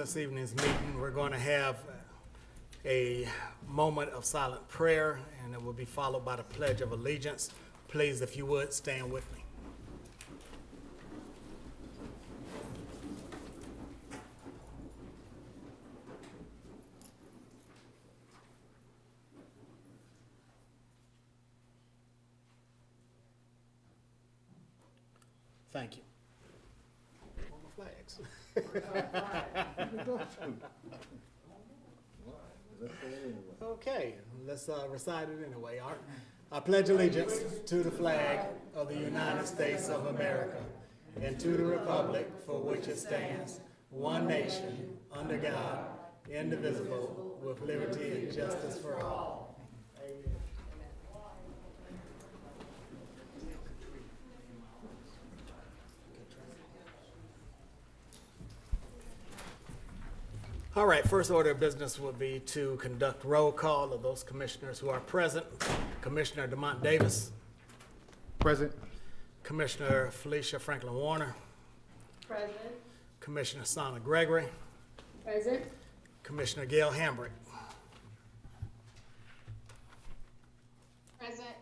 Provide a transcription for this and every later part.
this evening's meeting. We're going to have a moment of silent prayer, and it will be followed by the Pledge of Allegiance. Please, if you would, stand with me. Thank you. Flags. Okay, let's recite it anyway, Art. I pledge allegiance to the flag of the United States of America and to the republic for which it stands, one nation, under God, indivisible, with liberty and justice for all. All right, first order of business will be to conduct roll call of those commissioners who are present. Commissioner DeMont Davis. Present. Commissioner Felicia Franklin Warner. Present. Commissioner Sana Gregory. Present. Commissioner Gail Hambrick. Present.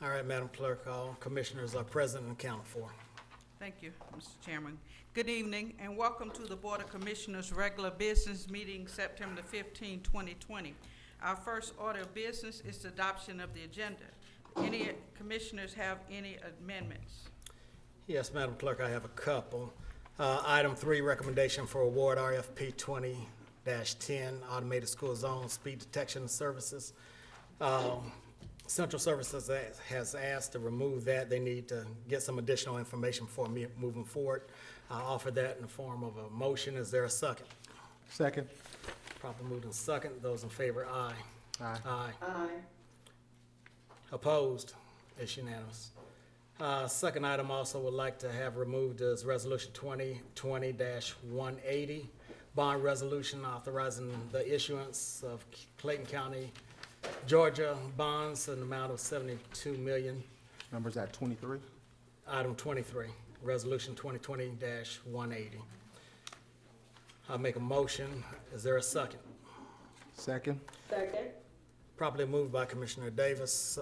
All right, Madam Clerk, all commissioners are present and accounted for. Thank you, Mr. Chairman. Good evening and welcome to the Board of Commissioners regular business meeting September 15, 2020. Our first order of business is the adoption of the agenda. Any commissioners have any amendments? Yes, Madam Clerk, I have a couple. Item 3, recommendation for award RFP 20-10, Automated School Zone Speed Detection Services. Central Services has asked to remove that. They need to get some additional information before moving forward. I'll offer that in the form of a motion. Is there a second? Second. Properly moved and second. Those in favor, aye. Aye. Aye. Aye. Opposed? It's unanimous. Second item also would like to have removed is Resolution 2020-180, bond resolution authorizing the issuance of Clayton County, Georgia bonds in the amount of $72 million. Numbers at 23. Item 23, Resolution 2020-180. I'll make a motion. Is there a second? Second. Second. Properly moved by Commissioner Davis,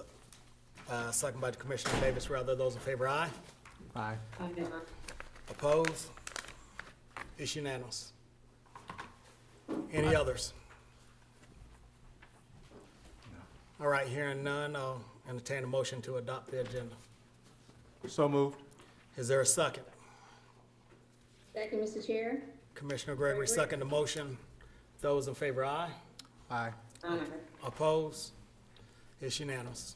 second by Commissioner Davis, rather. Those in favor, aye. Aye. Aye. Opposed? It's unanimous. Any others? All right, hearing none, I'll entertain a motion to adopt the agenda. So moved. Is there a second? Second, Mr. Chair. Commissioner Gregory, second the motion. Those in favor, aye. Aye. Aye. Opposed? It's unanimous.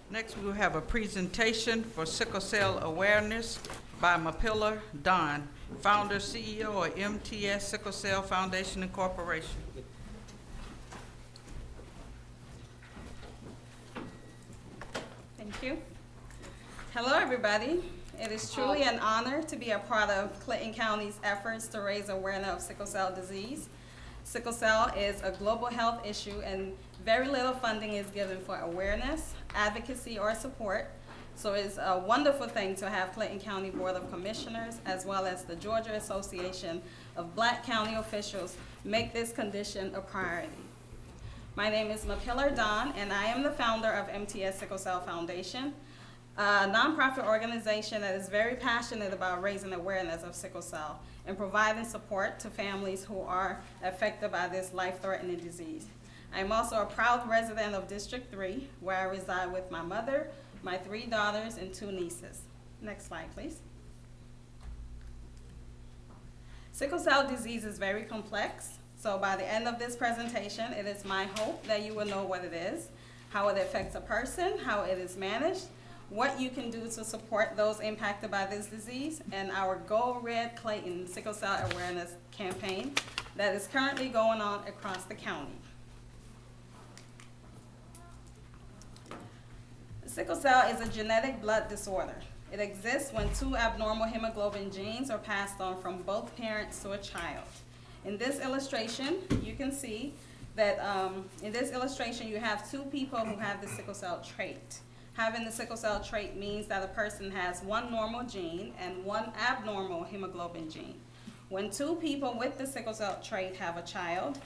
Next, we will have a presentation for sickle cell awareness by Mapilla Don, founder, CEO of MTS Sickle Cell Foundation Incorporation. Thank you. Hello, everybody. It is truly an honor to be a part of Clayton County's efforts to raise awareness of sickle cell disease. Sickle cell is a global health issue and very little funding is given for awareness, advocacy, or support. So it's a wonderful thing to have Clayton County Board of Commissioners as well as the Georgia Association of Black County Officials make this condition a priority. My name is Mapilla Don, and I am the founder of MTS Sickle Cell Foundation, a nonprofit organization that is very passionate about raising awareness of sickle cell and providing support to families who are affected by this life-threatening disease. I am also a proud resident of District 3, where I reside with my mother, my 3 daughters, and 2 nieces. Next slide, please. Sickle cell disease is very complex. So by the end of this presentation, it is my hope that you will know what it is, how it affects a person, how it is managed, what you can do to support those impacted by this disease, and our Go Red Clayton Sickle Cell Awareness campaign that is currently going on across the county. Sickle cell is a genetic blood disorder. It exists when 2 abnormal hemoglobin genes are passed on from both parents to a child. In this illustration, you can see that in this illustration you have 2 people who have the sickle cell trait. Having the sickle cell trait means that a person has one normal gene and one abnormal hemoglobin gene. When two people with the sickle cell trait have a child,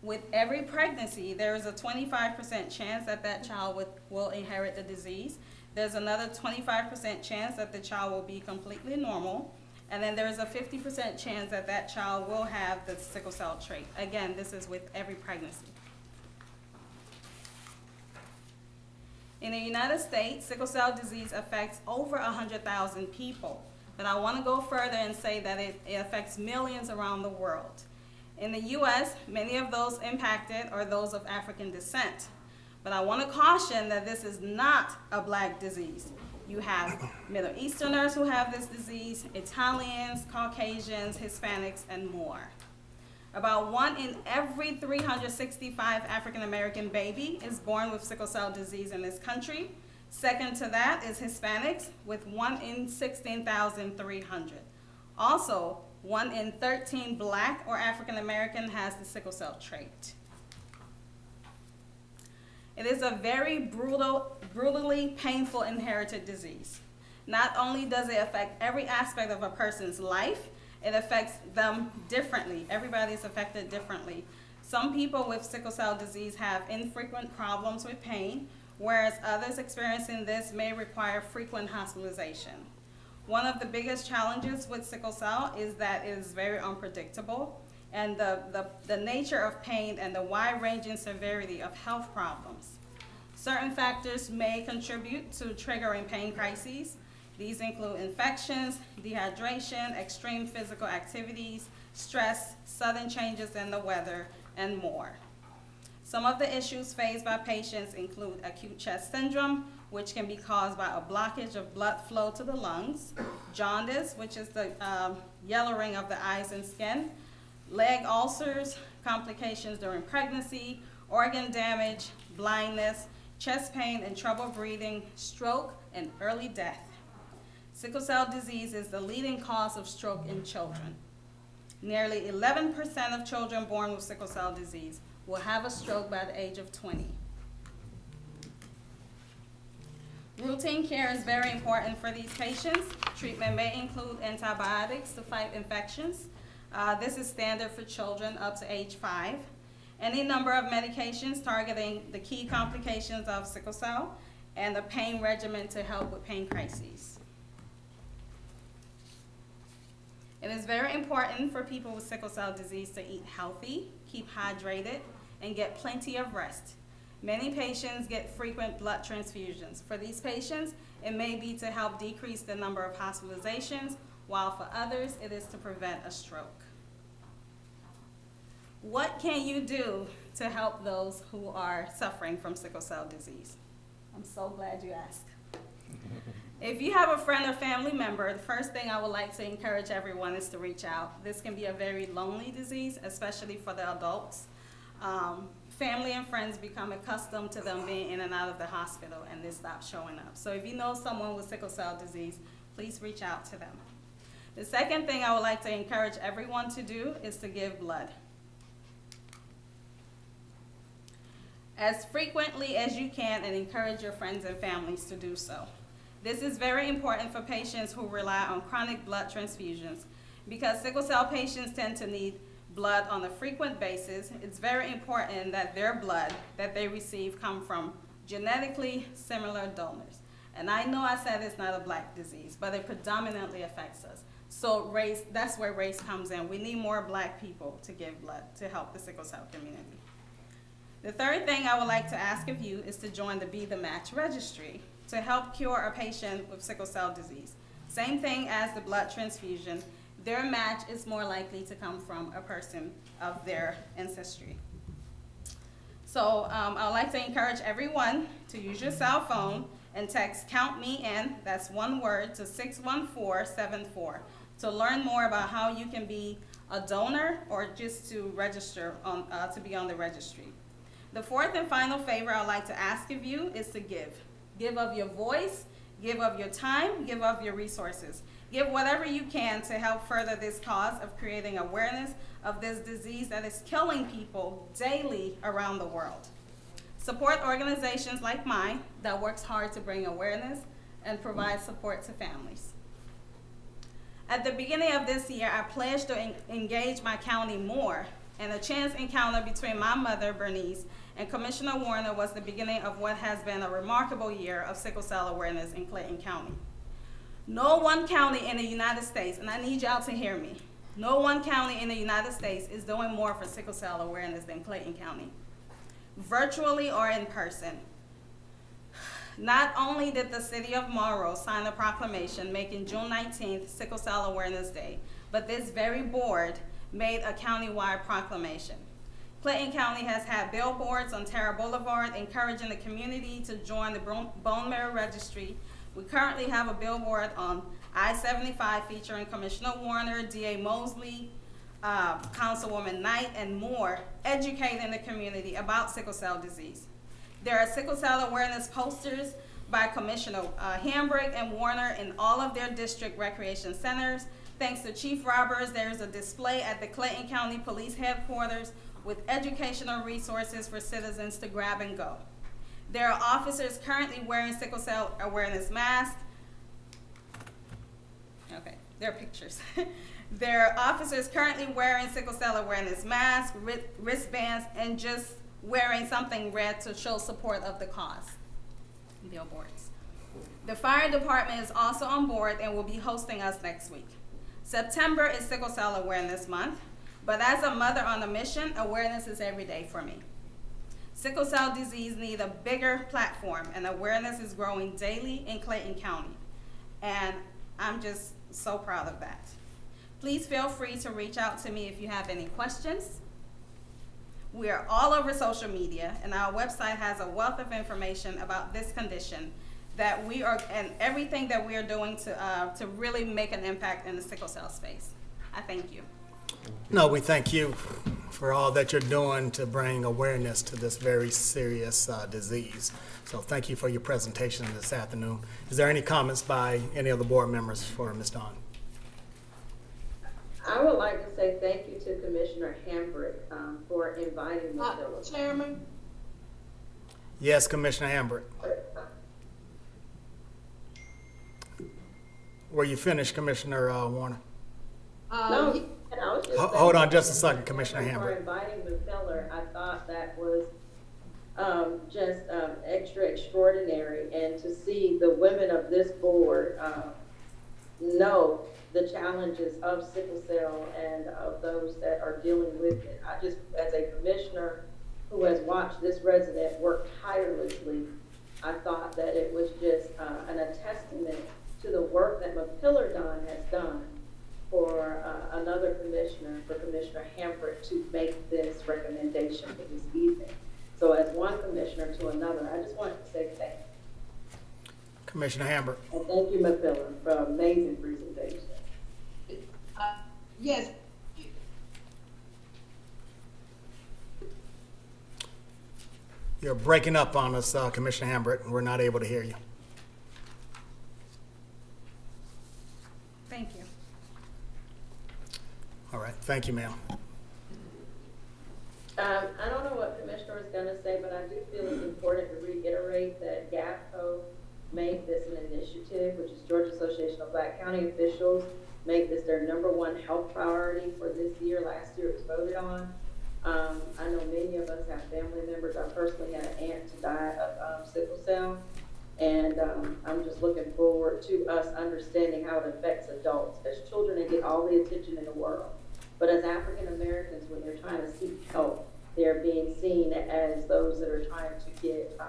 with every pregnancy, there is a 25% chance that that child will inherit the disease. There's another 25% chance that the child will be completely normal. And then there's a 50% chance that that child will have the sickle cell trait. Again, this is with every pregnancy. In the United States, sickle cell disease affects over 100,000 people. But I want to go further and say that it affects millions around the world. In the U.S., many of those impacted are those of African descent. But I want to caution that this is not a black disease. You have Middle Easterners who have this disease, Italians, Caucasians, Hispanics, and more. About 1 in every 365 African American baby is born with sickle cell disease in this country. Second to that is Hispanics, with 1 in 16,300. Also, 1 in 13 black or African American has the sickle cell trait. It is a very brutally painful inherited disease. Not only does it affect every aspect of a person's life, it affects them differently. Everybody is affected differently. Some people with sickle cell disease have infrequent problems with pain, whereas others experiencing this may require frequent hospitalization. One of the biggest challenges with sickle cell is that it is very unpredictable, and the nature of pain and the wide-ranging severity of health problems. Certain factors may contribute to triggering pain crises. These include infections, dehydration, extreme physical activities, stress, sudden changes in the weather, and more. Some of the issues faced by patients include acute chest syndrome, which can be caused by a blockage of blood flow to the lungs, jaundice, which is the yellowing of the eyes and skin, leg ulcers, complications during pregnancy, organ damage, blindness, chest pain and trouble breathing, stroke, and early death. Sickle cell disease is the leading cause of stroke in children. Nearly 11% of children born with sickle cell disease will have a stroke by the age of 20. Routine care is very important for these patients. Treatment may include antibiotics to fight infections. This is standard for children up to age 5. Any number of medications targeting the key complications of sickle cell, and a pain regimen to help with pain crises. It is very important for people with sickle cell disease to eat healthy, keep hydrated, and get plenty of rest. Many patients get frequent blood transfusions. For these patients, it may be to help decrease the number of hospitalizations, while for others, it is to prevent a stroke. What can you do to help those who are suffering from sickle cell disease? I'm so glad you asked. If you have a friend or family member, the first thing I would like to encourage everyone is to reach out. This can be a very lonely disease, especially for the adults. Family and friends become accustomed to them being in and out of the hospital, and they stop showing up. So if you know someone with sickle cell disease, please reach out to them. The second thing I would like to encourage everyone to do is to give blood. As frequently as you can, and encourage your friends and families to do so. This is very important for patients who rely on chronic blood transfusions. Because sickle cell patients tend to need blood on a frequent basis, it's very important that their blood that they receive come from genetically similar donors. And I know I said it's not a black disease, but it predominantly affects us. So race, that's where race comes in. We need more black people to give blood to help the sickle cell community. The third thing I would like to ask of you is to join the Be the Match registry to help cure a patient with sickle cell disease. Same thing as the blood transfusion. Their match is more likely to come from a person of their ancestry. So I would like to encourage everyone to use your cell phone and text "Count Me In," that's one word, to 61474 to learn more about how you can be a donor or just to register on, to be on the registry. The fourth and final favor I'd like to ask of you is to give. Give of your voice, give of your time, give of your resources. Give whatever you can to help further this cause of creating awareness of this disease that is killing people daily around the world. Support organizations like mine that works hard to bring awareness and provide support to families. At the beginning of this year, I pledged to engage my county more, and a chance encounter between my mother, Bernice, and Commissioner Warner was the beginning of what has been a remarkable year of sickle cell awareness in Clayton County. No one county in the United States, and I need y'all to hear me, no one county in the United States is doing more for sickle cell awareness than Clayton County, virtually or in person. Not only did the city of Monroe sign a proclamation making June 19th Sickle Cell Awareness Day, but this very board made a countywide proclamation. Clayton County has had billboards on Terra Boulevard encouraging the community to join the bone marrow registry. We currently have a billboard on I-75 featuring Commissioner Warner, DA Mosley, Councilwoman Knight, and more, educating the community about sickle cell disease. There are sickle cell awareness posters by Commissioner Hambrick and Warner in all of their district recreation centers. Thanks to Chief Roberts, there is a display at the Clayton County Police Headquarters with educational resources for citizens to grab and go. There are officers currently wearing sickle cell awareness masks. Okay, there are pictures. There are officers currently wearing sickle cell awareness masks, wristbands, and just wearing something red to show support of the cause. Billboards. The fire department is also on board and will be hosting us next week. September is Sickle Cell Awareness Month, but as a mother on a mission, awareness is every day for me. Sickle cell disease needs a bigger platform, and awareness is growing daily in Clayton County. And I'm just so proud of that. Please feel free to reach out to me if you have any questions. We are all over social media, and our website has a wealth of information about this condition that we are, and everything that we are doing to really make an impact in the sickle cell space. I thank you. No, we thank you for all that you're doing to bring awareness to this very serious disease. So thank you for your presentation this afternoon. Is there any comments by any of the board members for Ms. Dawn? I would like to say thank you to Commissioner Hambrick for inviting Ms. Phillips. Chairman? Yes, Commissioner Hambrick. Were you finished, Commissioner Warner? No, and I was just Hold on saying just a second, Commissioner for Hambrick. inviting Ms. Miller. I thought that was just extra extraordinary, and to see the women of this board know the challenges of sickle cell and of those that are dealing with it. I just, as a commissioner who has watched this resident work tirelessly, I thought that it was just a testament to the work that Mapiller Dunn has done for another commissioner, for Commissioner Hambrick, to make this recommendation for this evening. So as one commissioner to another, I just wanted to say thank you. Commissioner Hambrick. And thank you, Mapiller, for an amazing presentation. Yes. You're breaking up on us, Commissioner Hambrick. We're not able to hear you. Thank you. All right, thank you, ma'am. I don't know what Commissioner is going to say, but I do feel it's important to reiterate that GAPCO made this an initiative, which is Georgia Association of Black County Officials, make this their #1 health priority for this year. Last year it was voted on. I know many of us have family members. I personally had an aunt to die of sickle cell, and I'm just looking forward to us understanding how it affects adults. As children, they get all the attention in the world. But as African Americans, when they're trying to seek help, they're being seen as those that are trying to get,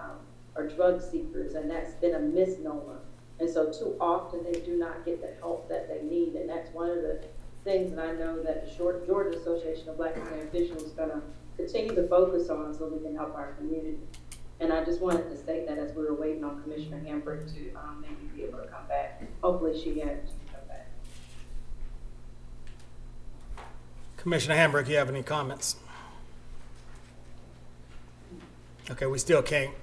or drug seekers, and that's been a misnomer. And so too often they do not get the help that they need, and that's one of the things that I know that the Georgia Association of Black County Officials is going to continue to focus on so we can help our community. And I just wanted to state that as we were waiting on Commissioner Hambrick to maybe be able to come back. Hopefully she can come back. Commissioner Hambrick, you have any comments? Okay, we still can't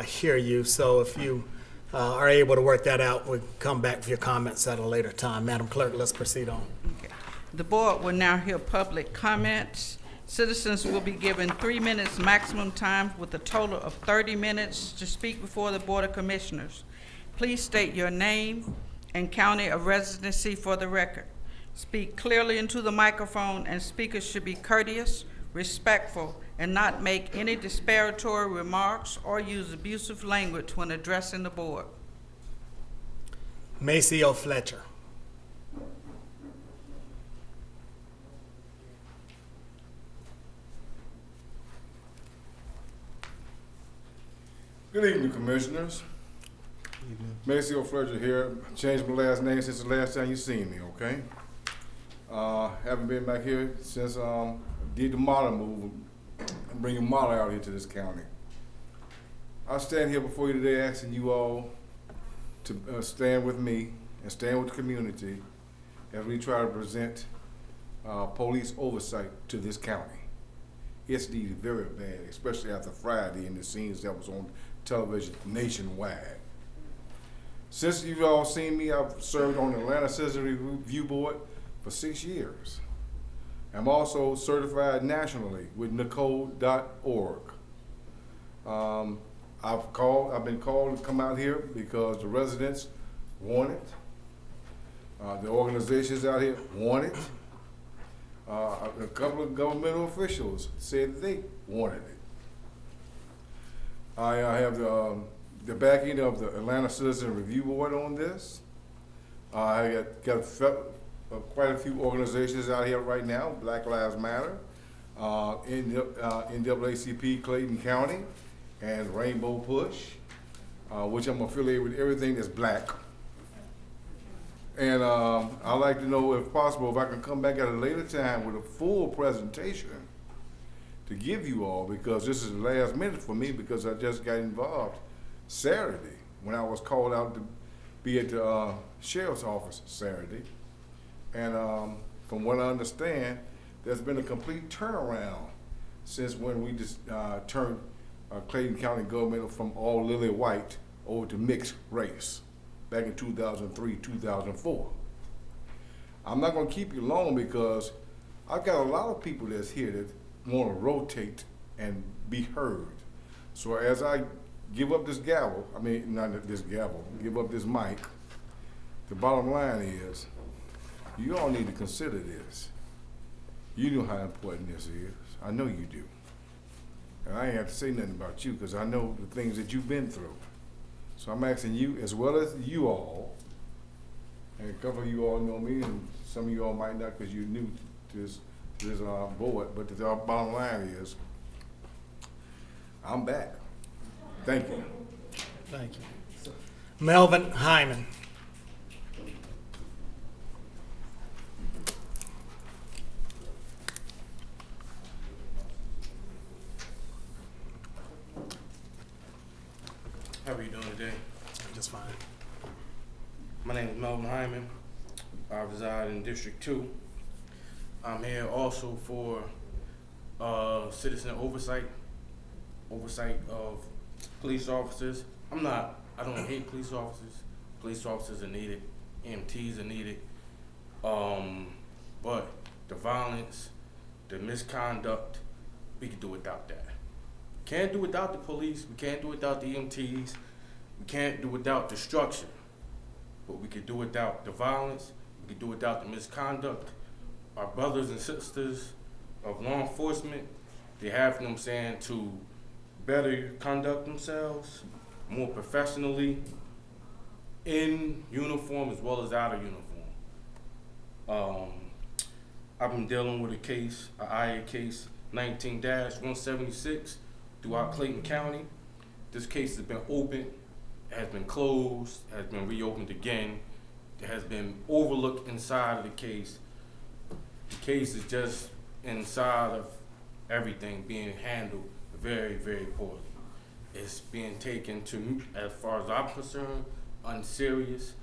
hear you, so if you are able to work that out, we'll come back with your comments at a later time. Madam Clerk, let's proceed on. Okay. The board will now hear public comments. Citizens will be given 3 minutes maximum time with a total of 30 minutes to speak before the Board of Commissioners. Please state your name and county of residency for the record. Speak clearly into the microphone, and speakers should be courteous, respectful, and not make any disparagatory remarks or use abusive language when addressing the board. Maceo Fletcher. Good evening, Commissioners. Maceo Fletcher here. Changed my last name since the last time you seen me, okay? Haven't been back here since did the model move, bringing model out here to this county. I stand here before you today asking you all to stand with me and stand with the community as we try to present police oversight to this county. It's needed very bad, especially after Friday and the scenes that was on television nationwide. Since you've all seen me, I've served on the Atlanta Citizen Review Board for 6 years. I'm also certified nationally with Nicole.org. I've been called to come out here because the residents want it. The organizations out here want it. A couple of governmental officials said that they wanted it. I have the backing of the Atlanta Citizen Review Board on this. I got quite a few organizations out here right now, Black Lives Matter, NAACP Clayton County, and Rainbow Push, which I'm affiliated with everything that's black. And I'd like to know, if possible, if I can come back at a later time with a full presentation to give you all, because this is the last minute for me, because I just got involved Saturday when I was called out to be at the sheriff's office Saturday. And from what I understand, there's been a complete turnaround since when we just turned Clayton County government from all lily white over to mixed race back in 2003, 2004. I'm not gonna keep you long because I've got a lot of people that's here that wanna rotate and be heard. So as I give up this gavel, I mean, not this gavel, give up this mic, the bottom line is, you all need to consider this. You know how important this is. I know you do. And I ain't have to say nothing about you because I know the things that you've been through. So I'm asking you, as well as you all, and a couple of you all know me, and some of you all might not because you're new to this board, but the bottom line is, I'm back. Thank you. Thank you. Melvin Hyman. How are you doing today? Just fine. My name is Melvin Hyman. I reside in District 2. I'm here also for citizen oversight of police officers. I don't hate police officers. Police officers are needed. EMTs are needed. But the violence, the misconduct, we can do without that. Can't do without the police, we can't do without the EMTs, we can't do without destruction, but we can do without the violence, we can do without the misconduct. Our brothers and sisters of law enforcement, they have, you know what I'm saying, to better conduct themselves more professionally in uniform as well as out of uniform. I've been dealing with a case, an IA case 19-176 throughout Clayton County. This case has been opened, has been closed, has been reopened again. There has been overlooked inside of the case. The case is just inside of everything being handled very, very poorly. It's being taken to, as far as I'm concerned, unserious,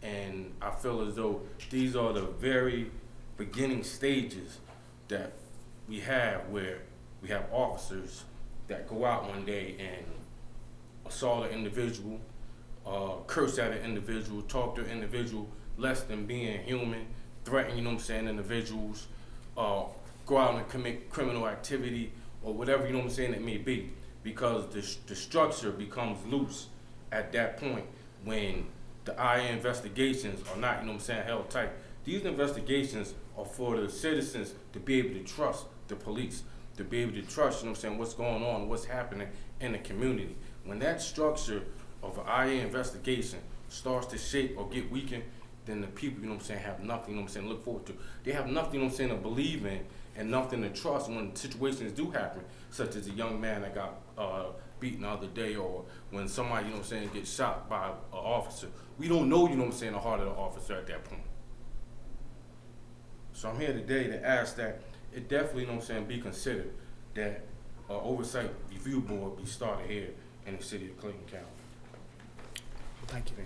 and I feel as though these are the very beginning stages that we have where we have officers that go out one day and assault an individual, curse at an individual, talk to an individual less than being human, threaten, you know what I'm saying, individuals, go out and commit criminal activity or whatever, you know what I'm saying, it may be, because the structure becomes loose at that point when the IA investigations are not, you know what I'm saying, held tight. These investigations are for the citizens to be able to trust the police, to be able to trust, you know what I'm saying, what's going on, what's happening in the community. When that structure of an IA investigation starts to shake or get weakened, then the people, you know what I'm saying, have nothing, you know what I'm saying, to look forward to. They have nothing, you know what I'm saying, to believe in and nothing to trust when situations do happen, such as a young man that got beaten the other day, or when somebody, you know what I'm saying, gets shot by an officer. We don't know, you know what I'm saying, the heart of the officer at that point. So I'm here today to ask that it definitely, you know what I'm saying, be considered that Oversight Review Board be started here in the city of Clayton County. Thank you.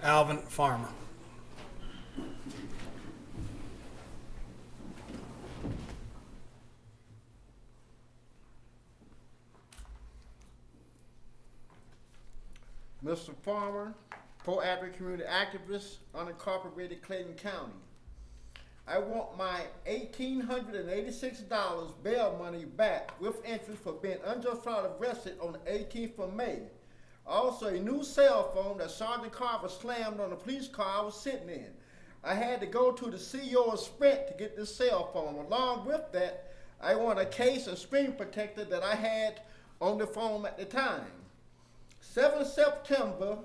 Alvin Farmer. Mr. Farmer, pro-advocate community activist, unincorporated Clayton County. I want my $1,886 bail money back with interest for being unjustified arrested on the 18th of May. Also, a new cell phone that Sergeant Carver slammed on the police car I was sitting in. I had to go to the CEO of Sprint to get this cell phone. Along with that, I want a case and screen protector that I had on the phone at the time. 7 September,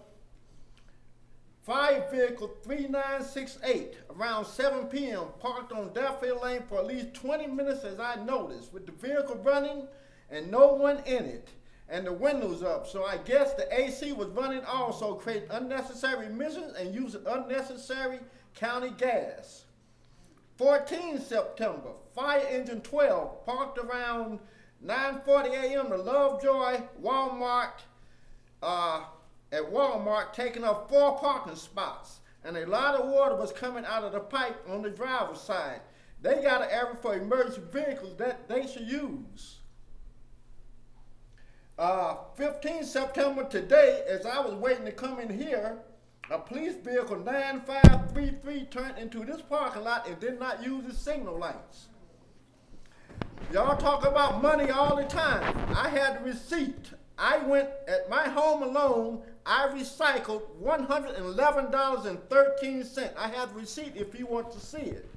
fire vehicle 3968 around 7 p.m. parked on Duffield Lane for at least 20 minutes as I noticed, with the vehicle running and no one in it and the windows up. So I guess the AC was running also, creating unnecessary emissions and using unnecessary county gas. 14 September, fire engine 12 parked around 9:40 a.m. to Lovejoy Walmart at Walmart, taking up 4 parking spots, and a lot of water was coming out of the pipe on the driver's side. They got an area for emergency vehicles that they should use. 15 September today, as I was waiting to come in here, a police vehicle 9533 turned into this parking lot and did not use its signal lights. Y'all talk about money all the time. I had the receipt. I went at my home alone, I recycled $111.13. I have the receipt if you want to see it.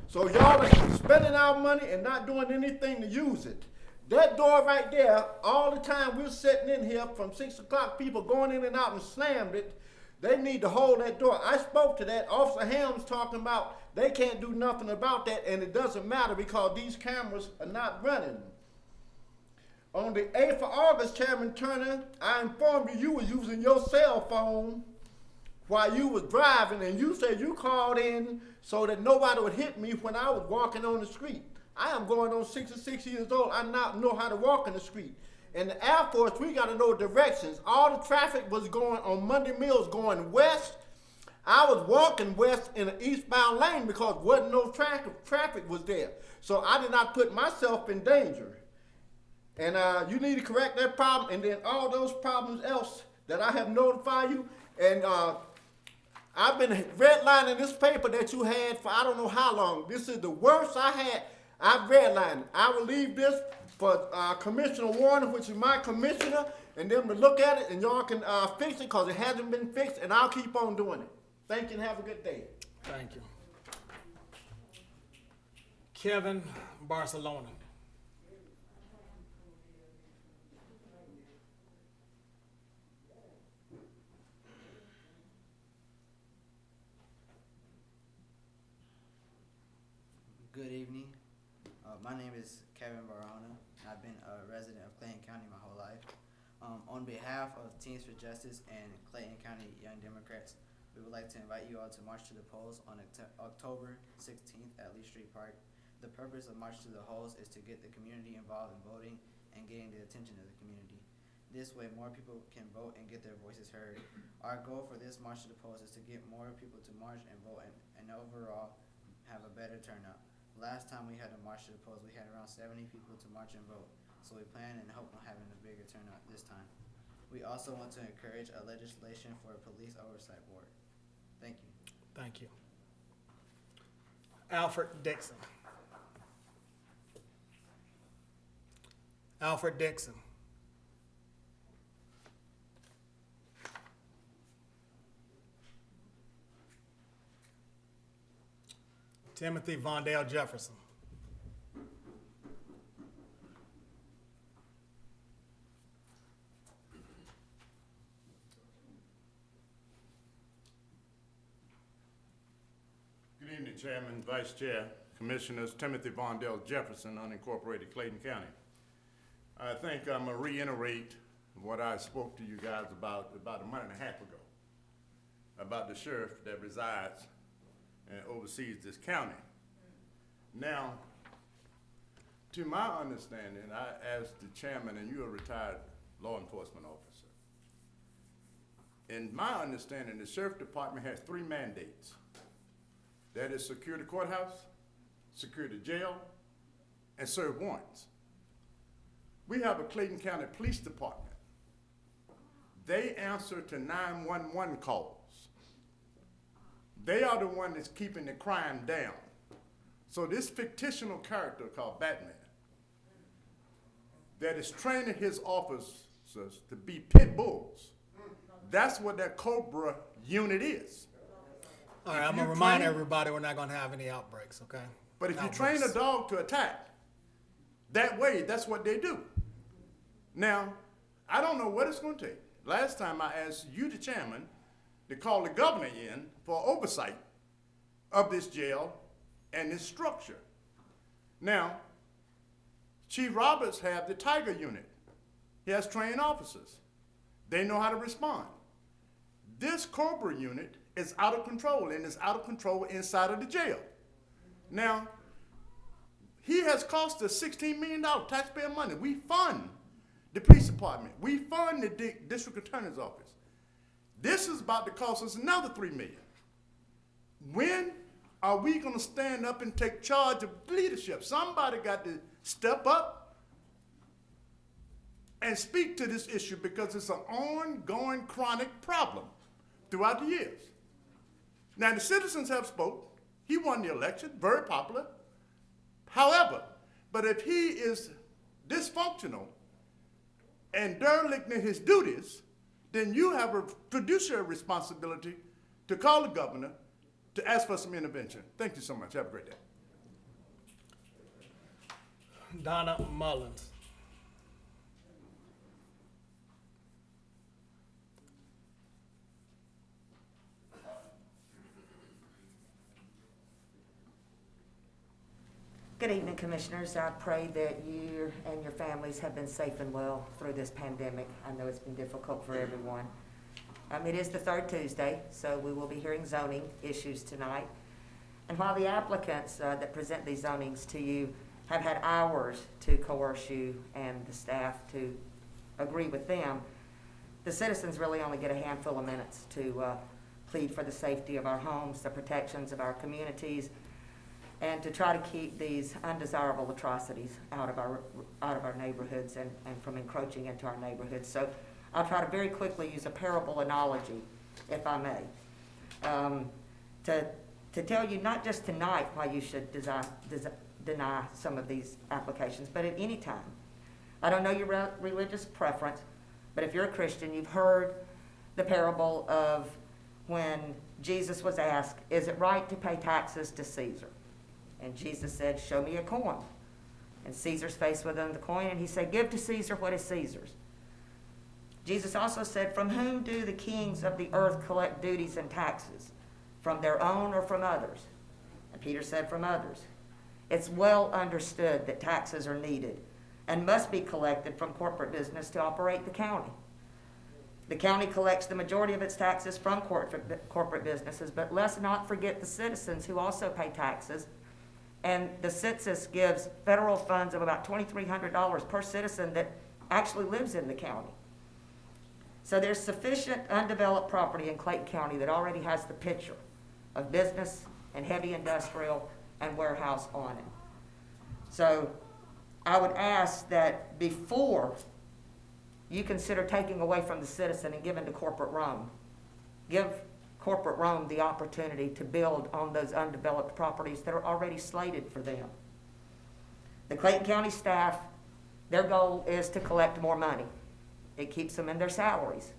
So y'all are spending our money and not doing anything to use it. That door right there, all the time we're sitting in here from 6 o'clock, people going in and out and slammed it. They need to hold that door. I spoke to that. Officer Helms talking about they can't do nothing about that, and it doesn't matter because these cameras are not running. On the 8th of August, Chairman Turner, I informed you was using your cell phone while you was driving, and you said you called in so that nobody would hit me when I was walking on the street. I am going on 66 years old. I now know how to walk in the street. In the Air Force, we got to know directions. All the traffic was going on Monday Mills going west. I was walking west in an eastbound lane because wasn't no traffic was there. So I did not put myself in danger. And you need to correct that problem, and then all those problems else that I have notified you. And I've been redlining this paper that you had for I don't know how long. This is the worst I had. I've redlined it. I will leave this for Commissioner Warner, which is my commissioner, and them to look at it, and y'all can fix it because it hasn't been fixed, and I'll keep on doing it. Thank you and have a good day. Thank you. Kevin Barcelona. Good evening. My name is Kevin Barona. I've been a resident of Clayton County my whole life. On behalf of Teens for Justice and Clayton County Young Democrats, we would like to invite you all to march to the polls on October 16th at Lee Street Park. The purpose of March to the Polls is to get the community involved in voting and getting the attention of the community. This way, more people can vote and get their voices heard. Our goal for this March to the Polls is to get more people to march and vote and overall have a better turnout. Last time we had a march to the polls, we had around 70 people to march and vote. So we plan and hope on having a bigger turnout this time. We also want to encourage a legislation for a police oversight board. Thank you. Thank you. Alfred Dixon. Alfred Dixon. Timothy Vondale Jefferson. Good evening, Chairman, Vice Chair, Commissioners. Timothy Vondale Jefferson, unincorporated Clayton County. I think I'm gonna reiterate what I spoke to you guys about a month and a half ago, about the sheriff that resides and oversees this county. Now, to my understanding, I asked the chairman, and you're a retired law enforcement officer. In my understanding, the sheriff department has 3 mandates. That is secure the courthouse, secure the jail, and serve warrants. We have a Clayton County Police Department. They answer to 911 calls. They are the one that's keeping the crime down. So this fictional character called Batman, that is training his officers to be pit bulls, that's what that Cobra unit is. All right, I'm gonna remind everybody we're not gonna have any outbreaks, okay? But if you train a dog to attack, that way, that's what they do. Now, I don't know what it's gonna take. Last time I asked you, the chairman, to call the governor in for oversight of this jail and this structure. Now, Chief Roberts have the Tiger unit. He has trained officers. They know how to respond. This Cobra unit is out of control, and is out of control inside of the jail. Now, he has cost us $16 million taxpayer money. We fund the police department. We fund the district attorney's office. This is about to cost us another $3 million. When are we gonna stand up and take charge of leadership? Somebody got to step up and speak to this issue, because it's an ongoing chronic problem throughout the years. Now, the citizens have spoke. He won the election, very popular. However, but if he is dysfunctional and derelict in his duties, then you have a fiduciary responsibility to call the governor to ask for some intervention. Thank you so much. Have a great day. Donna Mullins. Good evening, Commissioners. I pray that you and your families have been safe and well through this pandemic. I know it's been difficult for everyone. It is the 3rd Tuesday, so we will be hearing zoning issues tonight. And while the applicants that present these zonings to you have had hours to coerce you and the staff to agree with them, the citizens really only get a handful of minutes to plead for the safety of our homes, the protections of our communities, and to try to keep these undesirable atrocities out of our neighborhoods and from encroaching into our neighborhoods. So I'll try to very quickly use a parable analogy, if I may, to tell you not just tonight why you should deny some of these applications, but at any time. I don't know your religious preference, but if you're a Christian, you've heard the parable of when Jesus was asked, is it right to pay taxes to Caesar? And Jesus said, show me a coin. And Caesar's face was on the coin, and he said, give to Caesar what is Caesar's. Jesus also said, from whom do the kings of the earth collect duties and taxes? From their own or from others? And Peter said, from others. It's well understood that taxes are needed and must be collected from corporate business to operate the county. The county collects the majority of its taxes from corporate businesses, but let's not forget the citizens who also pay taxes. And the census gives federal funds of about $2,300 per citizen that actually lives in the county. So there's sufficient undeveloped property in Clayton County that already has the picture of business and heavy industrial and warehouse on it. So I would ask that before you consider taking away from the citizen and giving to corporate Rome, give corporate Rome the opportunity to build on those undeveloped properties that are already slated for them. The Clayton County staff Their goal is to collect more money. It keeps them in their salaries.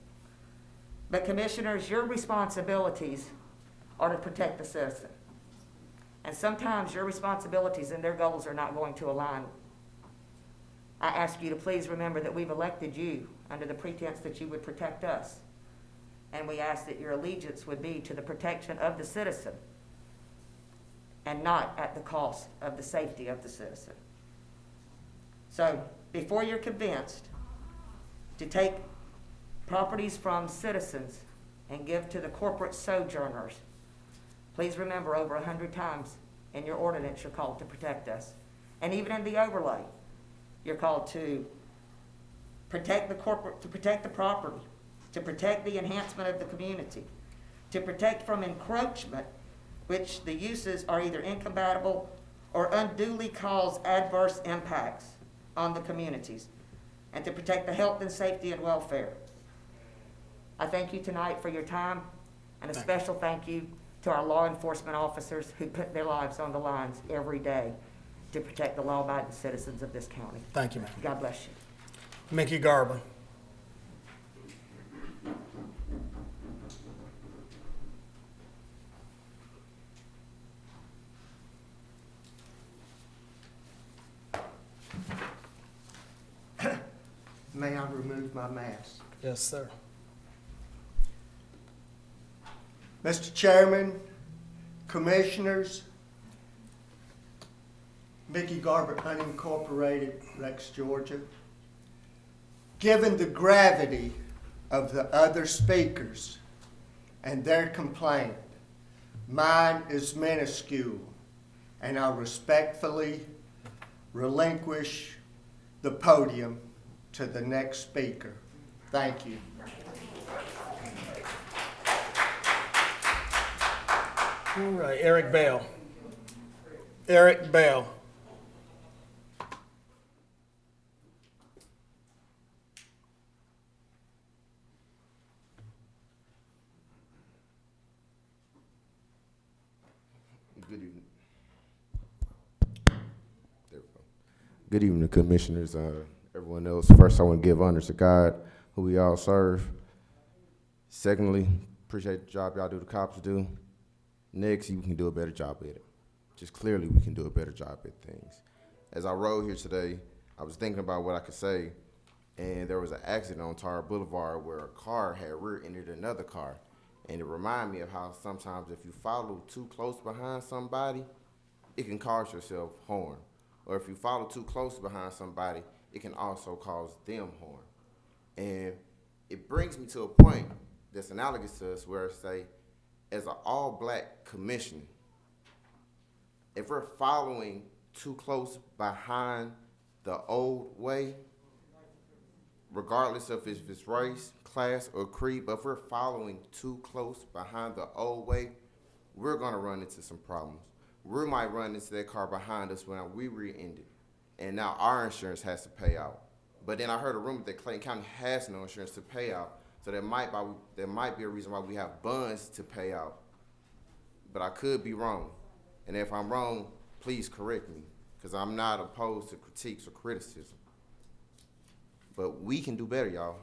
But commissioners, your responsibilities are to protect the citizen. And sometimes your responsibilities and their goals are not going to align. I ask you to please remember that we've elected you under the pretense that you would protect us. And we ask that your allegiance would be to the protection of the citizen and not at the cost of the safety of the citizen. So, before you're convinced to take properties from citizens and give to the corporate sojourners, please remember over 100 times in your ordinance you're called to protect us. And even in the overlay, you're called to protect the corporate, to protect the property, to protect the enhancement of the community, to protect from encroachment, which the uses are either incompatible or unduly cause adverse impacts on the communities, and to protect the health and safety and welfare. I thank you tonight for your time, and a special thank you to our law enforcement officers who put their lives on the lines every day to protect the law-abiding citizens of this county. Thank you, ma'am. God bless you. Mickey Garber. May I remove my mask? Yes, sir. Mr. Chairman, Commissioners, Mickey Garber, Unincorporated, Rex, Georgia. Given the gravity of the other speakers and their complaint, mine is minuscule, and I respectfully relinquish the podium to the next speaker. Thank you. All right, Eric Bell. Eric Bell. Good evening. There we go. Good evening, commissioners. Everyone else. First, I want to give honor to God, who we all serve. Secondly, appreciate the job y'all do, the cops do. Next, you can do a better job at it. Just clearly, we can do a better job at things. As I rode here today, I was thinking about what I could say, and there was an accident on Tar Boulevard where a car had rear-ended another car. And it reminded me of how sometimes if you follow too close behind somebody, it can cause yourself harm. Or if you follow too close behind somebody, it can also cause them harm. And it brings me to a point that's analogous to us where I say, as an all-black commissioner, if we're following too close behind the old way, regardless of if it's race, class, or creed, but if we're following too close behind the old way, we're gonna run into some problems. We might run into that car behind us when we rear-ended, and now our insurance has to pay out. But then I heard a rumor that Clayton County has no insurance to pay out, so there might be a reason why we have bonds to pay out. But I could be wrong, and if I'm wrong, please correct me, because I'm not opposed to critiques or criticism. But we can do better, y'all.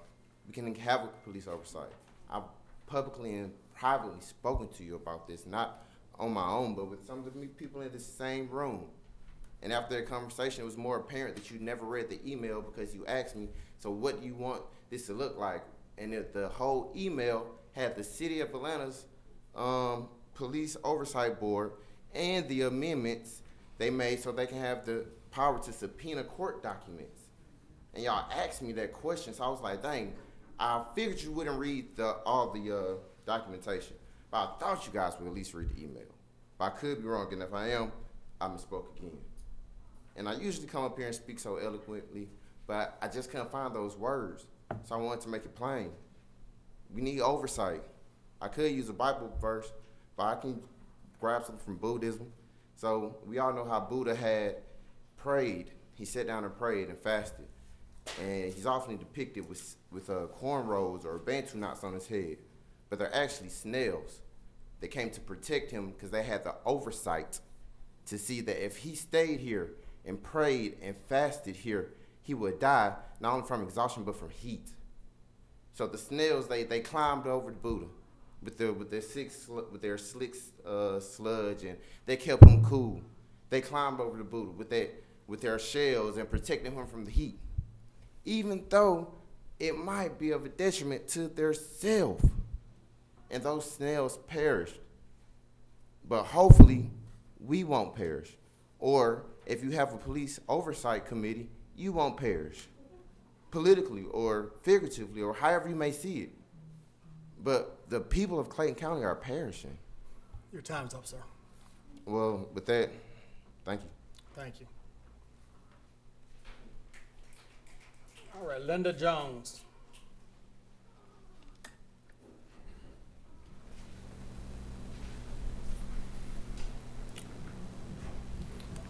We can have a police oversight. I've publicly and privately spoken to you about this, not on my own, but with some of the people in the same room. And after that conversation, it was more apparent that you never read the email because you asked me, so what do you want this to look like? And if the whole email had the City of Atlanta's Police Oversight Board and the amendments they made so they can have the power to subpoena court documents. And y'all asked me that question, so I was like, dang, I figured you wouldn't read all the documentation, but I thought you guys would at least read the email. But I could be wrong, and if I am, I misspoke again. And I usually come up here and speak so eloquently, but I just couldn't find those words, so I wanted to make it plain. We need oversight. I could use a Bible verse, but I can grab something from Buddhism. So we all know how Buddha had prayed. He sat down and prayed and fasted. And he's often depicted with cornrows or bantu knots on his head. But they're actually snails. They came to protect him because they had the oversight to see that if he stayed here and prayed and fasted here, he would die, not only from exhaustion, but from heat. So the snails, they climbed over the Buddha with their slick sludge, and they kept him cool. They climbed over the Buddha with their shells and protected him from the heat, even though it might be of a detriment to their self. And those snails perished. But hopefully, we won't perish. Or if you have a police oversight committee, you won't perish. Politically or figuratively or however you may see it. But the people of Clayton County are perishing. Your time's up, sir. Well, with that, thank you. Thank you. All right, Linda Jones.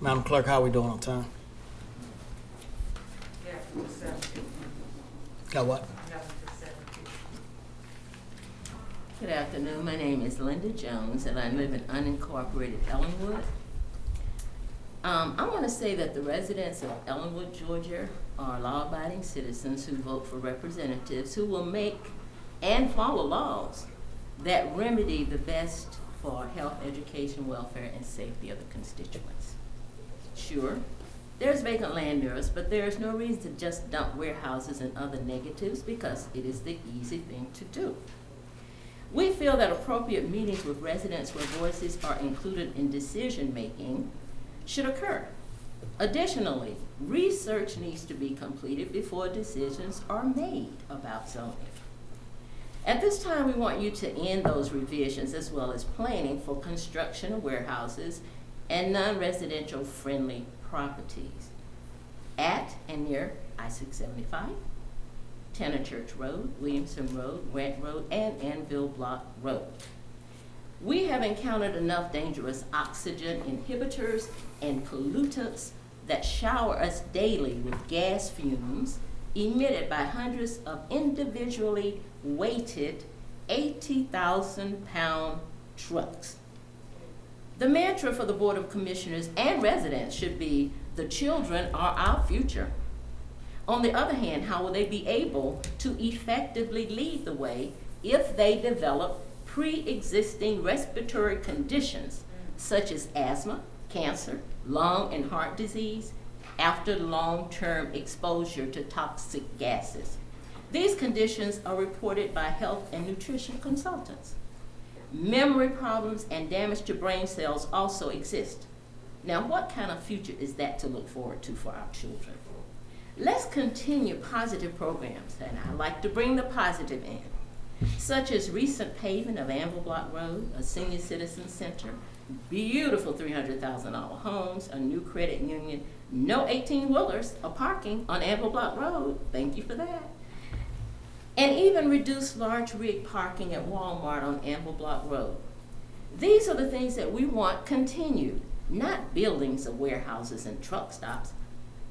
Madam Clerk, how are we doing on time? Got what? Good afternoon. My name is Linda Jones, and I live in unincorporated Ellenwood. I want to say that the residents of Ellenwood, Georgia, are law-abiding citizens who vote for representatives who will make and follow laws that remedy the best for health, education, welfare, and safety of the constituents. Sure, there's vacant land near us, but there's no reason to just dump warehouses and other negatives because it is the easy thing to do. We feel that appropriate meetings with residents where voices are included in decision-making should occur. Additionally, research needs to be completed before decisions are made about zoning. At this time, we want you to end those revisions as well as planning for construction of warehouses and non-residential friendly properties at and near I-675, Tanner Church Road, Williamson Road, Grant Road, and Anvil Block Road. We have encountered enough dangerous oxygen inhibitors and pollutants that shower us daily with gas fumes emitted by hundreds of individually weighted 80,000-pound trucks. The mantra for the Board of Commissioners and residents should be, the children are our future. On the other hand, how will they be able to effectively lead the way if they develop pre-existing respiratory conditions such as asthma, cancer, lung and heart disease after long-term exposure to toxic gases? These conditions are reported by health and nutrition consultants. Memory problems and damage to brain cells also exist. Now, what kind of future is that to look forward to for our children? Let's continue positive programs, and I like to bring the positive in, such as recent paving of Anvil Block Road, a senior citizen center, beautiful $300,000 homes, a new credit union, no 18-wheelers or parking on Anvil Block Road, thank you for that, and even reduced large rig parking at Walmart on Anvil Block Road. These are the things that we want continued, not buildings of warehouses and truck stops.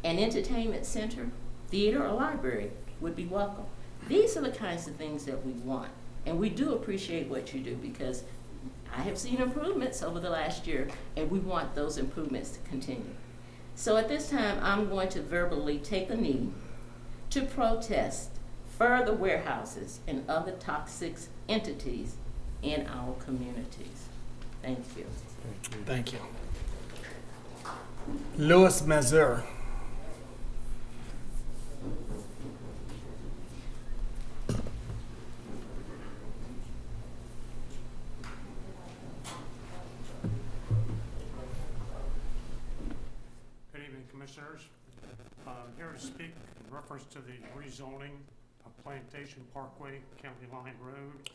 An entertainment center, theater, or library would be welcome. These are the kinds of things that we want, and we do appreciate what you do because I have seen improvements over the last year, and we want those improvements to continue. So at this time, I'm going to verbally take a knee to protest further warehouses and other toxic entities in our communities. Thank you. Thank you. Louis, Missouri. Good evening, Commissioners. I'm here to speak in reference to the rezoning of Plantation, Parkway, County Line Road.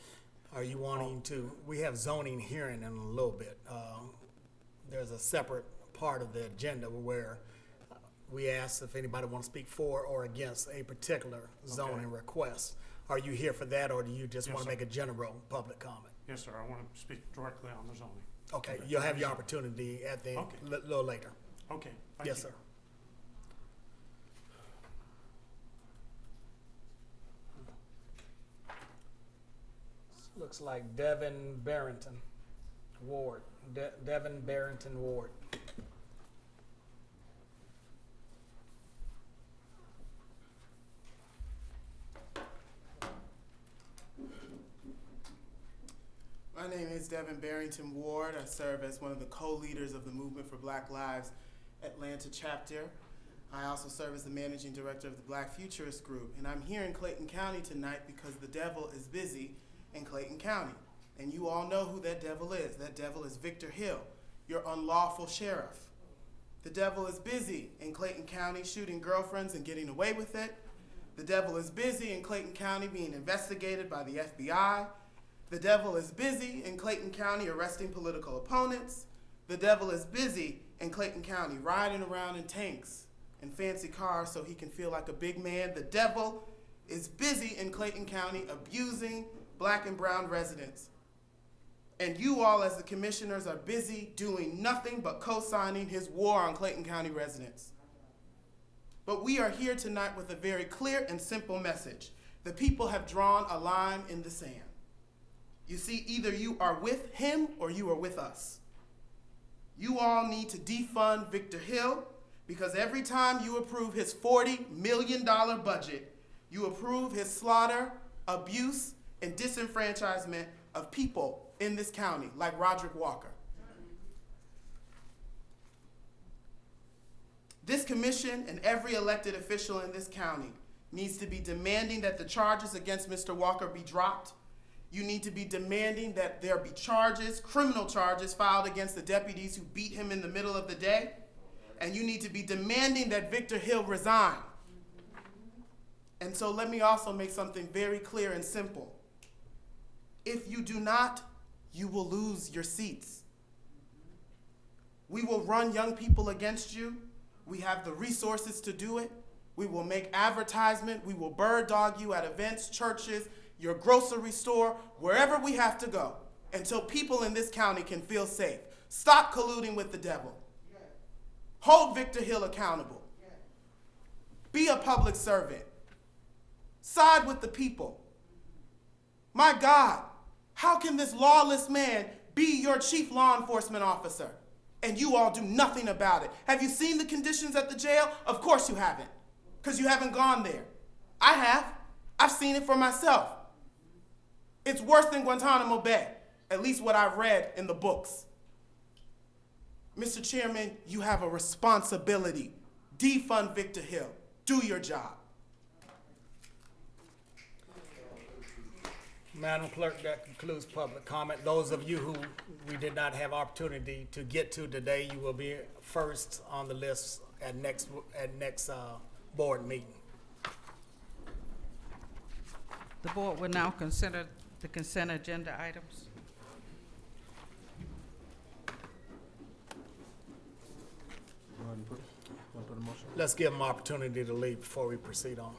Are you wanting to, we have zoning hearing in a little bit. There's a separate part of the agenda where we ask if anybody wants to speak for or against a particular zoning request. Are you here for that, or do you just want to make a general public comment? Yes, sir. I want to speak directly on the zoning. Okay, you'll have your opportunity at the little later. Okay. Yes, sir. Looks like Devin Barrington Ward. Devin Barrington Ward. 27 Barrington Ward. I serve as one of the co-leaders of the Movement for Black Lives Atlanta chapter. I also serve as the managing director of the Black Futurist Group. And I'm here in Clayton County tonight because the devil is busy in Clayton County. And you all know who that devil is. That devil is Victor Hill, your unlawful sheriff. The devil is busy in Clayton County shooting girlfriends and getting away with it. The devil is busy in Clayton County being investigated by the FBI. The devil is busy in Clayton County arresting political opponents. The devil is busy in Clayton County riding around in tanks and fancy cars so he can feel like a big man. The devil is busy in Clayton County abusing black and brown residents. And you all as the commissioners are busy doing nothing but co-signing his war on Clayton County residents. But we are here tonight with a very clear and simple message. The people have drawn a line in the sand. You see, either you are with him or you are with us. You all need to defund Victor Hill because every time you approve his $40 million budget, you approve his slaughter, abuse, and disenfranchisement of people in this county, like Roderick Walker. This commission and every elected official in this county needs to be demanding that the charges against Mr. Walker be dropped. You need to be demanding that there be charges, criminal charges, filed against the deputies who beat him in the middle of the day. And you need to be demanding that Victor Hill resign. And so let me also make something very clear and simple. If you do not, you will lose your seats. We will run young people against you. We have the resources to do it. We will make advertisement. We will bird dog you at events, churches, your grocery store, wherever we have to go until people in this county can feel safe. Stop colluding with the devil. Hold Victor Hill accountable. Be a public servant. Side with the people. My God, how can this lawless man be your chief law enforcement officer and you all do nothing about it? Have you seen the conditions at the jail? Of course you haven't, because you haven't gone there. I have. I've seen it for myself. It's worse than Guantanamo Bay, at least what I've read in the books. Mr. Chairman, you have a responsibility. Defund Victor Hill. Do your job. Madam Clerk, that concludes public comment. Those of you who we did not have opportunity to get to today, you will be first on the list at next board meeting. The board will now consider the consent agenda items. Let's give them opportunity to leave before we proceed on.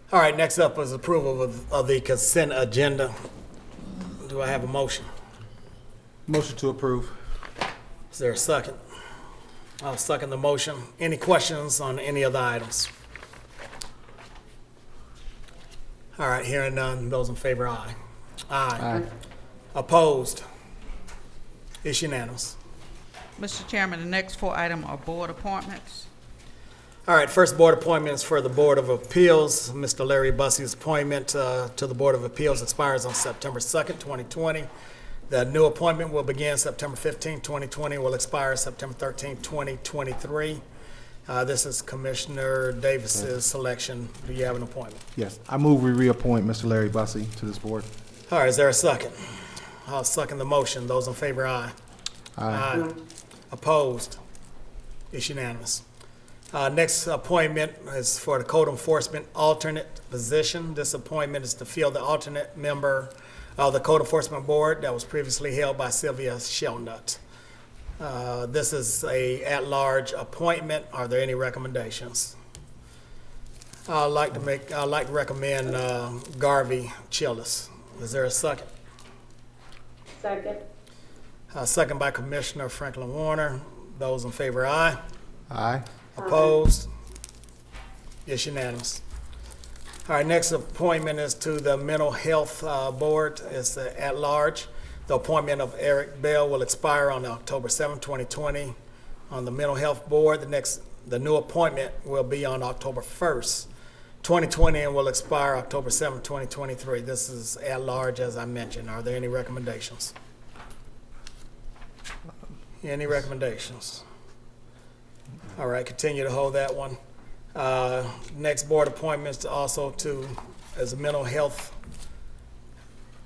All right, next up is approval of the consent agenda. Do I have a motion? Motion to approve. Is there a second? I'll second the motion. Any questions on any of the items? All right, hearing none, those in favor, aye. Aye. Opposed? It's unanimous. Mr. Chairman, the next four items are board appointments. All right, first board appointment is for the Board of Appeals. Mr. Larry Bussey's appointment to the Board of Appeals expires on September 2nd, 2020. The new appointment will begin September 15th, 2020, will expire September 13th, 2023. This is Commissioner Davis's selection. Do you have an appointment? Yes, I move we reappoint Mr. Larry Bussey to this board. All right, is there a second? I'll second the motion. Those in favor, aye. Aye. Opposed? It's unanimous. Next appointment is for the Code Enforcement alternate position. This appointment is to fill the alternate member of the Code Enforcement Board that was previously held by Sylvia Shelnut. This is a at-large appointment. Are there any recommendations? I'd like to recommend Garvey Chillis. Is there a second? Second. Second by Commissioner Franklin Warner. Those in favor, aye. Aye. Opposed? It's unanimous. All right, next appointment is to the Mental Health Board. It's at large. The appointment of Eric Bell will expire on October 7, 2020. On the Mental Health Board, the new appointment will be on October 1st, 2020, and will expire October 7, 2023. This is at large, as I mentioned. Are there any recommendations? Any recommendations? All right, continue to hold that one. Next board appointments as a mental health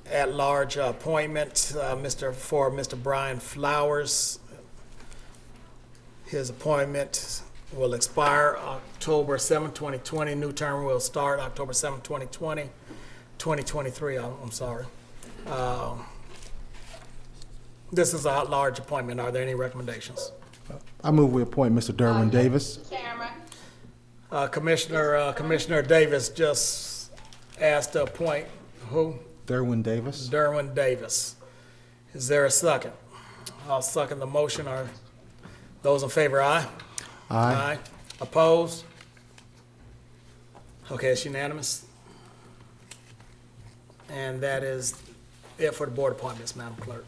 at-large appointment, Mr. Brian Flowers. His appointment will expire October 7, 2020. New term will start October 7, 2020, 2023, I'm sorry. This is an at-large appointment. Are there any recommendations? I move we appoint Mr. Derwin Davis. Commissioner Davis just asked to appoint who? Derwin Davis. Derwin Davis. Is there a second? I'll second the motion. Are those in favor, aye? Aye. Opposed? Okay, it's unanimous. And that is it for the board appointments, Madam Clerk.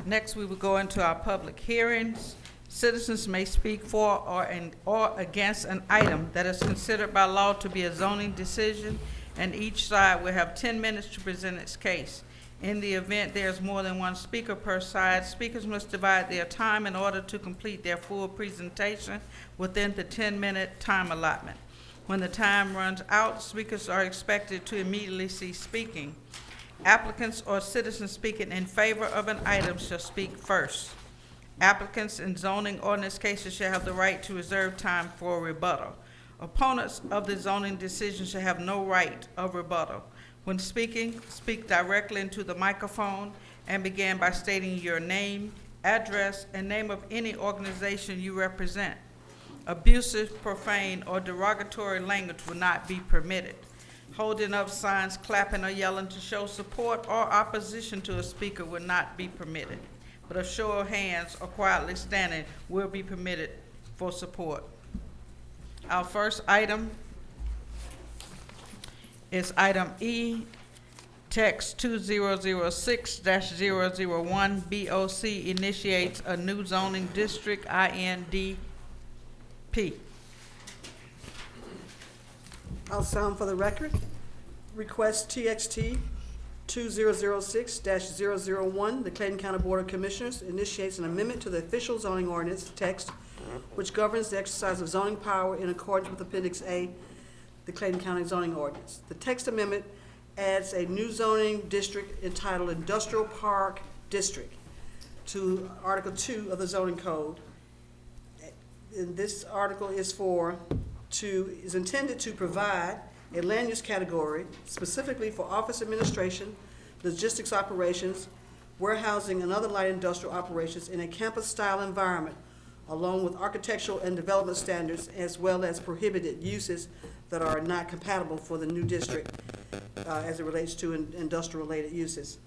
Next, we will go into our public hearings. Citizens may speak for or against an item that is considered by law to be a zoning decision, and each side will have 10 minutes to present its case. In the event there is more than one speaker per side, speakers must divide their time in order to complete their full presentation within the 10-minute time allotment. When the time runs out, speakers are expected to immediately cease speaking. Applicants or citizens speaking in favor of an item shall speak first. Applicants in zoning ordinance cases shall have the right to reserve time for rebuttal. Opponents of the zoning decision shall have no right of rebuttal. When speaking, speak directly into the microphone and begin by stating your name, address, and name of any organization you represent. Abusive, profane, or derogatory language will not be permitted. Holding up signs, clapping, or yelling to show support or opposition to a speaker will not be permitted, but a show of hands or quietly standing will be permitted for support. Our first item is item E, text 2006-001, BOC initiates a new zoning district, INDP. I'll sound for the record. Request TXT 2006-001, the Clayton County Board of Commissioners initiates an amendment to the official zoning ordinance text, which governs the exercise of zoning power in accordance with Appendix A, the Clayton County zoning ordinance. The text amendment adds a new zoning district entitled Industrial Park District to Article 2 of the zoning code. And this article is intended to provide a land use category specifically for office administration, logistics operations, warehousing, and other light industrial operations in a campus-style environment, along with architectural and development standards, as well as prohibited uses that are not compatible for the new district as it relates to industrial-related uses.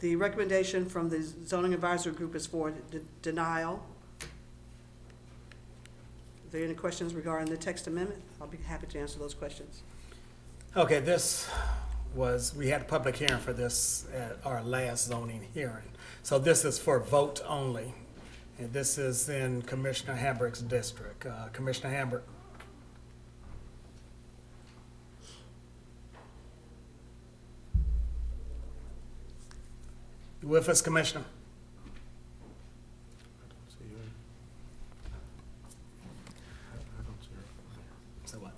The recommendation from the zoning advisory group is for denial. Are there any questions regarding the text amendment? I'll be happy to answer those questions. Okay, we had a public hearing for this at our last zoning hearing. So this is for vote only. And this is in Commissioner Hambrick's district. Commissioner Hambrick. You with us, Commissioner? So what?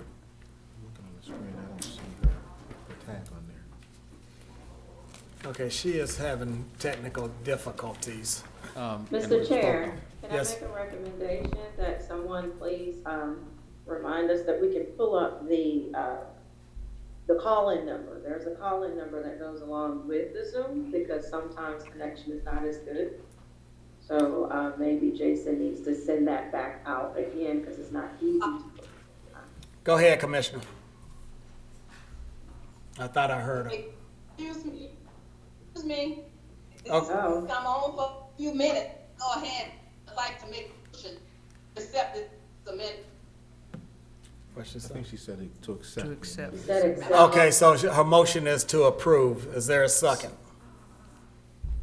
Looking on the screen, I don't see the tag on there. Okay, she is having technical difficulties. Mr. Chair, can Yes. I make a recommendation that someone please remind us that we can pull up the the call-in number. There's a call-in number that goes along with the Zoom because sometimes connection is not as good. So maybe Jason needs to send that back out again because it's not easy to. Go ahead, Commissioner. I thought I heard her. Excuse me. Excuse me. Oh. I'm on for a few minutes. Go ahead. I'd like to make a motion to accept this amendment. What's she I say? think she said it to accept. To accept. Okay, so her motion is to approve. Is there a second?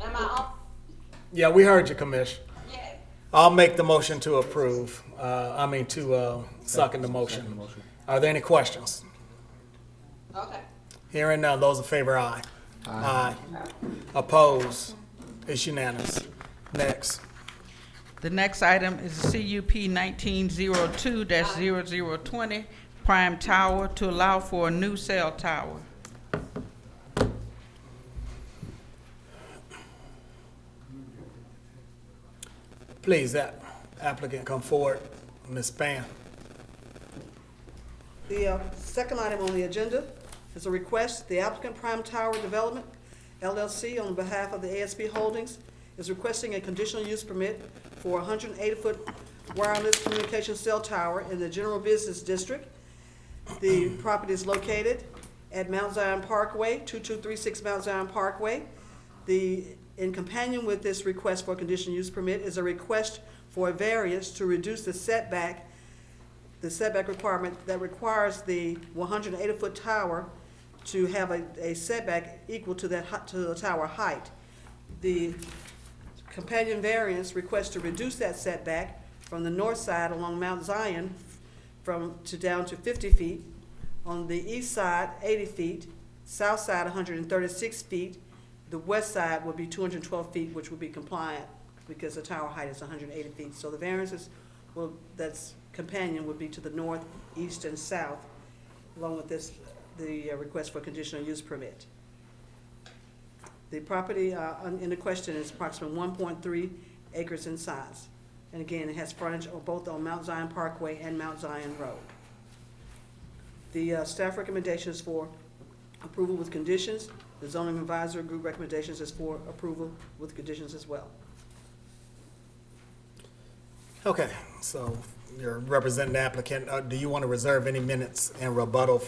Am I on? Yeah, we heard you, Commissioner. Yes. I'll make the motion to approve. To second the motion. Are there any questions? Okay. Hearing none, those in favor, aye. Aye. Oppose? It's unanimous. Next. The next item is CUP 1902-0020, Prime Tower, to allow for a new cell tower. Please, that applicant come forward. Ms. Span. The second item on the agenda is a request. The applicant Prime Tower Development, LLC, on behalf of the ASB Holdings, is requesting a conditional use permit for a 180-foot wireless communication cell tower in the General Business District. The property is located at Mount Zion Parkway, 2236 Mount Zion Parkway. In companion with this request for a conditional use permit is a request for a variance to reduce the setback requirement that requires the 180-foot tower to have a setback equal to the tower height. The companion variance requests to reduce that setback from the north side along Mount Zion down to 50 feet, on the east side 80 feet, south side 136 feet, the west side would be 212 feet, which would be compliant because the tower height is 180 feet. So the variances that's companion would be to the north, east, and south, along with the request for conditional use permit. The property in the question is approximately 1.3 acres in size. And again, it has frontage both on Mount Zion Parkway and Mount Zion Road. The staff recommendation is for approval with conditions. The zoning advisory group recommendations is for approval with conditions as well. Okay, so you're representing the applicant. Do you want to reserve any minutes in rebuttal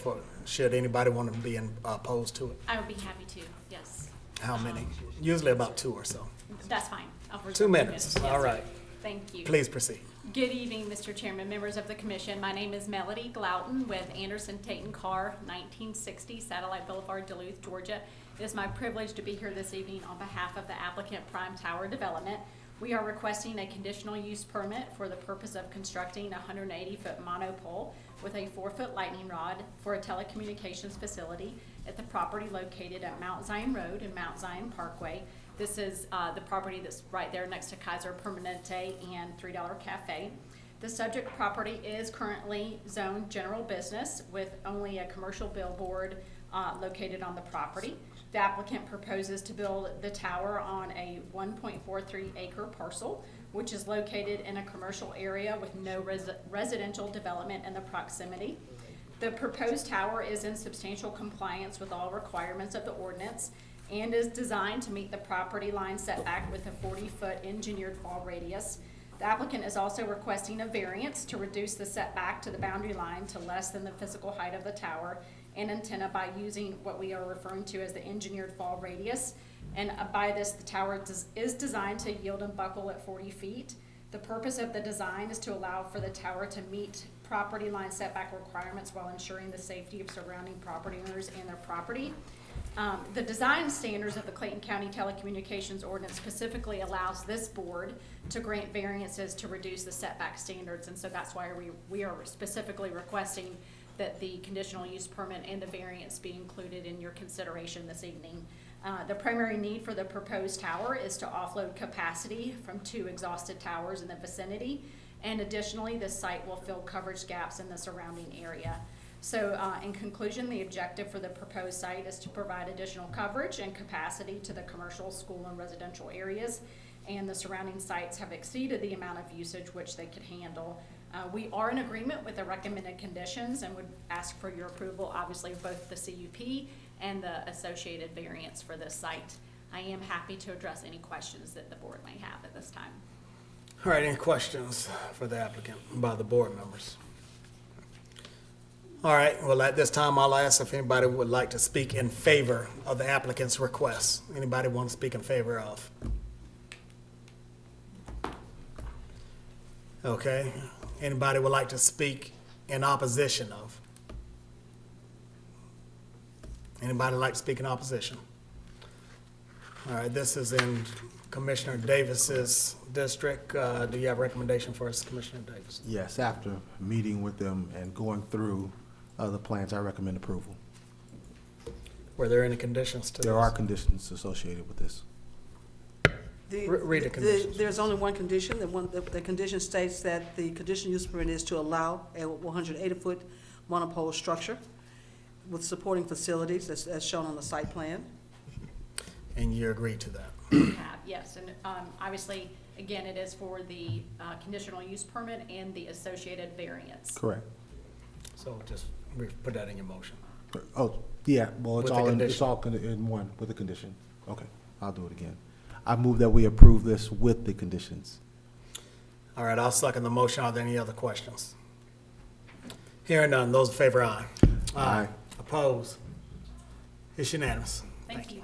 should anybody want to be opposed to it? I would be happy to, yes. How many? Usually about 2 or so. That's fine. I'll reserve 2 minutes, yes. all right. Thank you. Please proceed. Good evening, Mr. Chairman, members of the commission. My name is Melody Glauton with Anderson Tate & Carr, 1960 Satellite Boulevard, Duluth, Georgia. It is my privilege to be here this evening on behalf of the applicant Prime Tower Development. We are requesting a conditional use permit for the purpose of constructing a 180-foot monopole with a 4-foot lightning rod for a telecommunications facility at the property located at Mount Zion Road and Mount Zion Parkway. This is the property that's right there next to Kaiser Permanente and $3 Cafe. The subject property is currently zoned general business with only a commercial billboard located on the property. The applicant proposes to build the tower on a 1.43 acre parcel, which is located in a commercial area with no residential development in the proximity. The proposed tower is in substantial compliance with all requirements of the ordinance and is designed to meet the property line setback with a 40-foot engineered fall radius. The applicant is also requesting a variance to reduce the setback to the boundary line to less than the physical height of the tower and antenna by using what we are referring to as the engineered fall radius. And by this, the tower is designed to yield and buckle at 40 feet. The purpose of the design is to allow for the tower to meet property line setback requirements while ensuring the safety of surrounding property owners and their property. The design standards of the Clayton County Telecommunications Ordinance specifically allows this board to grant variances to reduce the setback standards, and so that's why we are specifically requesting that the conditional use permit and the variance be included in your consideration this evening. The primary need for the proposed tower is to offload capacity from 2 exhausted towers in the vicinity, and additionally, this site will fill coverage gaps in the surrounding area. So in conclusion, the objective for the proposed site is to provide additional coverage and capacity to the commercial, school, and residential areas, and the surrounding sites have exceeded the amount of usage which they could handle. We are in agreement with the recommended conditions and would ask for your approval, obviously, of both the CUP and the associated variance for this site. I am happy to address any questions that the board may have at this time. All right, any questions for the applicant by the board members? All right, well, at this time, I'll ask if anybody would like to speak in favor of the applicant's request. Anybody want to speak in favor of? Okay, anybody would like to speak in opposition of? Anybody like to speak in opposition? All right, this is in Commissioner Davis's district. Do you have a recommendation for us, Commissioner Davis? Yes, after meeting with them and going through the plans, I recommend approval. Were there any conditions to this? There are conditions associated with this. Read the conditions. There's only one condition. The condition states that the conditional use permit is to allow a 180-foot monopole structure with supporting facilities as shown on the site plan. And you agree to that? Yes, and obviously, again, it is for the conditional use permit and the associated variance. Correct. So just put that in your motion. Oh, yeah, well, it's With the all condition. in one with the condition. Okay, I'll do it again. I move that we approve this with the conditions. All right, I'll second the motion. Are there any other questions? Hearing none, those in favor, aye. Aye. Opposed? It's unanimous. Thank you.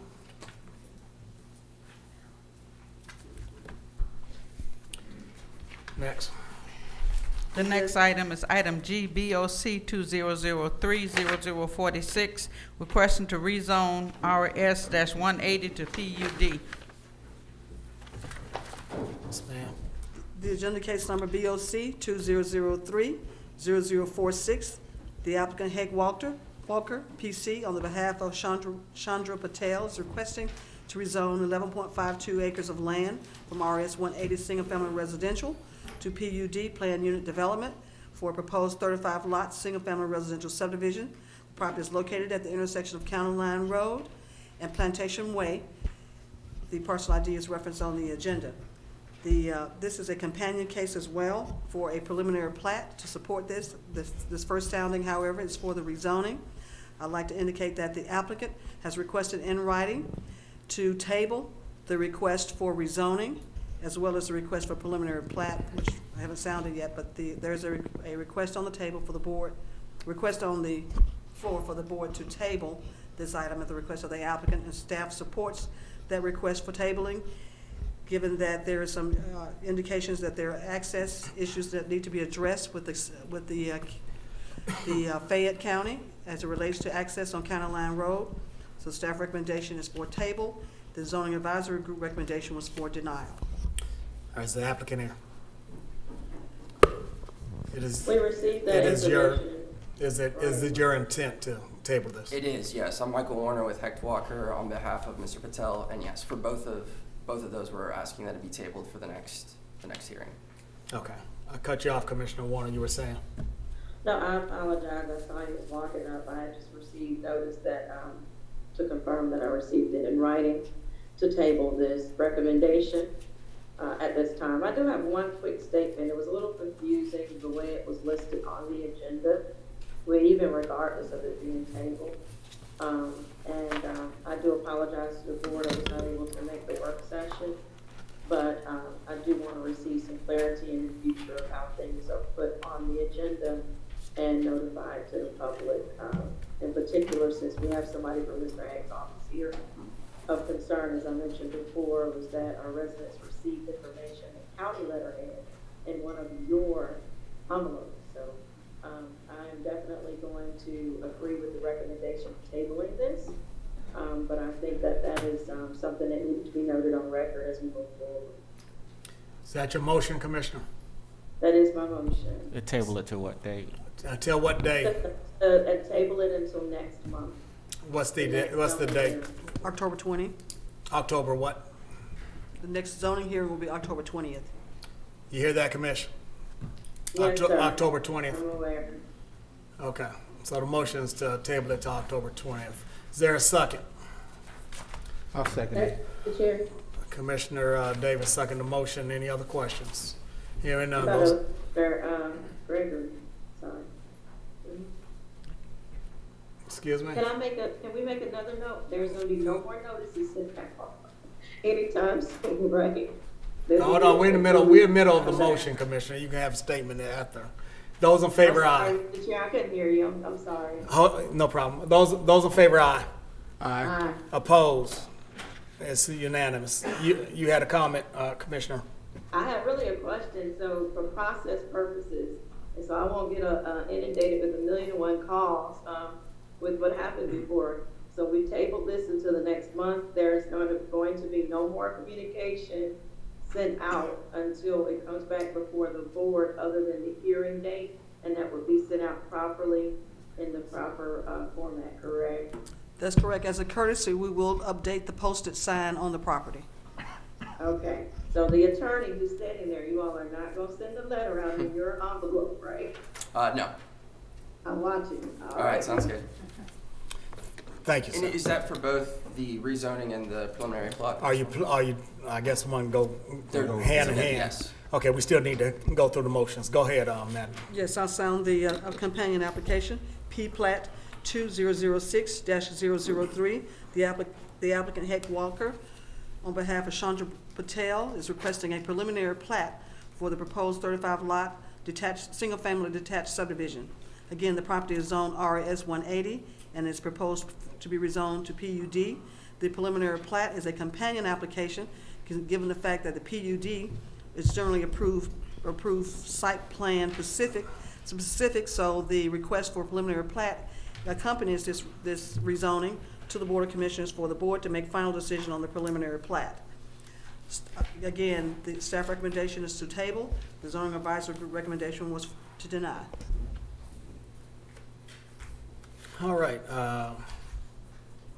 Next. The next item is item G, BOC 2003-0046, requesting to rezone RS-180 to PUD. Yes, ma'am. The agenda case number BOC 2003-0046. The applicant Hank Walker, PC, on the behalf of Chandra Patel, is requesting to rezone 11.52 acres of land from RS 180 single-family residential to PUD planned unit development for a proposed 35-lot single-family residential subdivision. The property is located at the intersection of County Line Road and Plantation Way. The parcel ID is referenced on the agenda. This is a companion case as well for a preliminary plat to support this. This first sounding, however, is for the rezoning. I'd like to indicate that the applicant has requested in writing to table the request for rezoning as well as the request for preliminary plat, which I haven't sounded yet, but there's a request on the table for the board, request on the floor for the board to table this item at the request of the applicant, and staff supports that request for tabling, given that there are some indications that there are access issues that need to be addressed with the Fayette County as it relates to access on County Line Road. So staff recommendation is for table. The zoning advisory group recommendation was for denial. Is the applicant here? It is. We received that Is information. it your intent to table this? It is, yes. I'm Michael Warner with Hecht Walker on behalf of Mr. Patel, and yes, for both of those, we're asking that it be tabled for the next hearing. Okay. I cut you off, Commissioner Warner. You were saying? No, I apologize. I saw you was walking up. I had just received notice that, to confirm that I received it in writing to table this recommendation at this time. I do have one quick statement. It was a little confusing the way it was listed on the agenda, even regardless of it being tabled. I do apologize to the board. I was not able to make the work session, but I do want to receive some clarity in the future of how things are put on the agenda and notified to the public. In particular, since we have somebody from Mr. Hagg's office here, of concern, as I mentioned before, was that our residents received information in county letterhead in one of your envelopes. So I am definitely going to agree with the recommendation of tabling this, but I think that is something that needs to be noted on record as we move forward. Is that your motion, Commissioner? That is my motion. Table it to what date? Until what day? Table it until next month. What's the date? October 20th. October what? The next zoning hearing will be October 20th. You hear that, Commissioner? Yes, sir. October 20th. I'm aware. Okay. So the motion is to table it to October 20th. Is there a second? I'll second it. The chair. Commissioner Davis second the motion. Any other questions? Hearing none. About Those, Gregory, sorry. excuse me? Can we make another note? There's gonna be no more notices sent back anytime soon, right? Hold on, we're in the middle of the motion, Commissioner. You can have a statement after. Those in favor, aye. Mr. Chair, I couldn't hear you. I'm sorry. No problem. Those in favor, aye. Aye. Opposed? It's unanimous. You had a comment, Commissioner. I have really a question. So for process purposes, and so I won't get inundated with 1,000,001 calls with what happened before. So we tabled this until the next month. There's going to be no more communication sent out until it comes back before the board, other than the hearing date, and that will be sent out properly in the proper format, correct? That's correct. As a courtesy, we will update the posted sign on the property. Okay, so the attorney who's standing there, you all are not gonna send a letter out in your envelope, right? No. I'm watching. All right, sounds good. Thank you, sir. And is that for both the rezoning and the preliminary plot? Are you, I guess one go They're hand in hand? Yes. Okay, we still need to go through the motions. Go ahead, Madam. Yes, I'll sound the companion application, Plat 2006-003. The applicant, Heck Walker, on behalf of Chandra Patel, is requesting a preliminary plat for the proposed 35-lot detached, single-family detached subdivision. Again, the property is zoned RS 180 and is proposed to be rezoned to PUD. The preliminary plat is a companion application, given the fact that the PUD is generally approved site plan specific, so the request for preliminary plat accompanies this rezoning to the Board of Commissioners for the board to make final decision on the preliminary plat. Again, the staff recommendation is to table. The zoning advisory group recommendation was to deny. All right,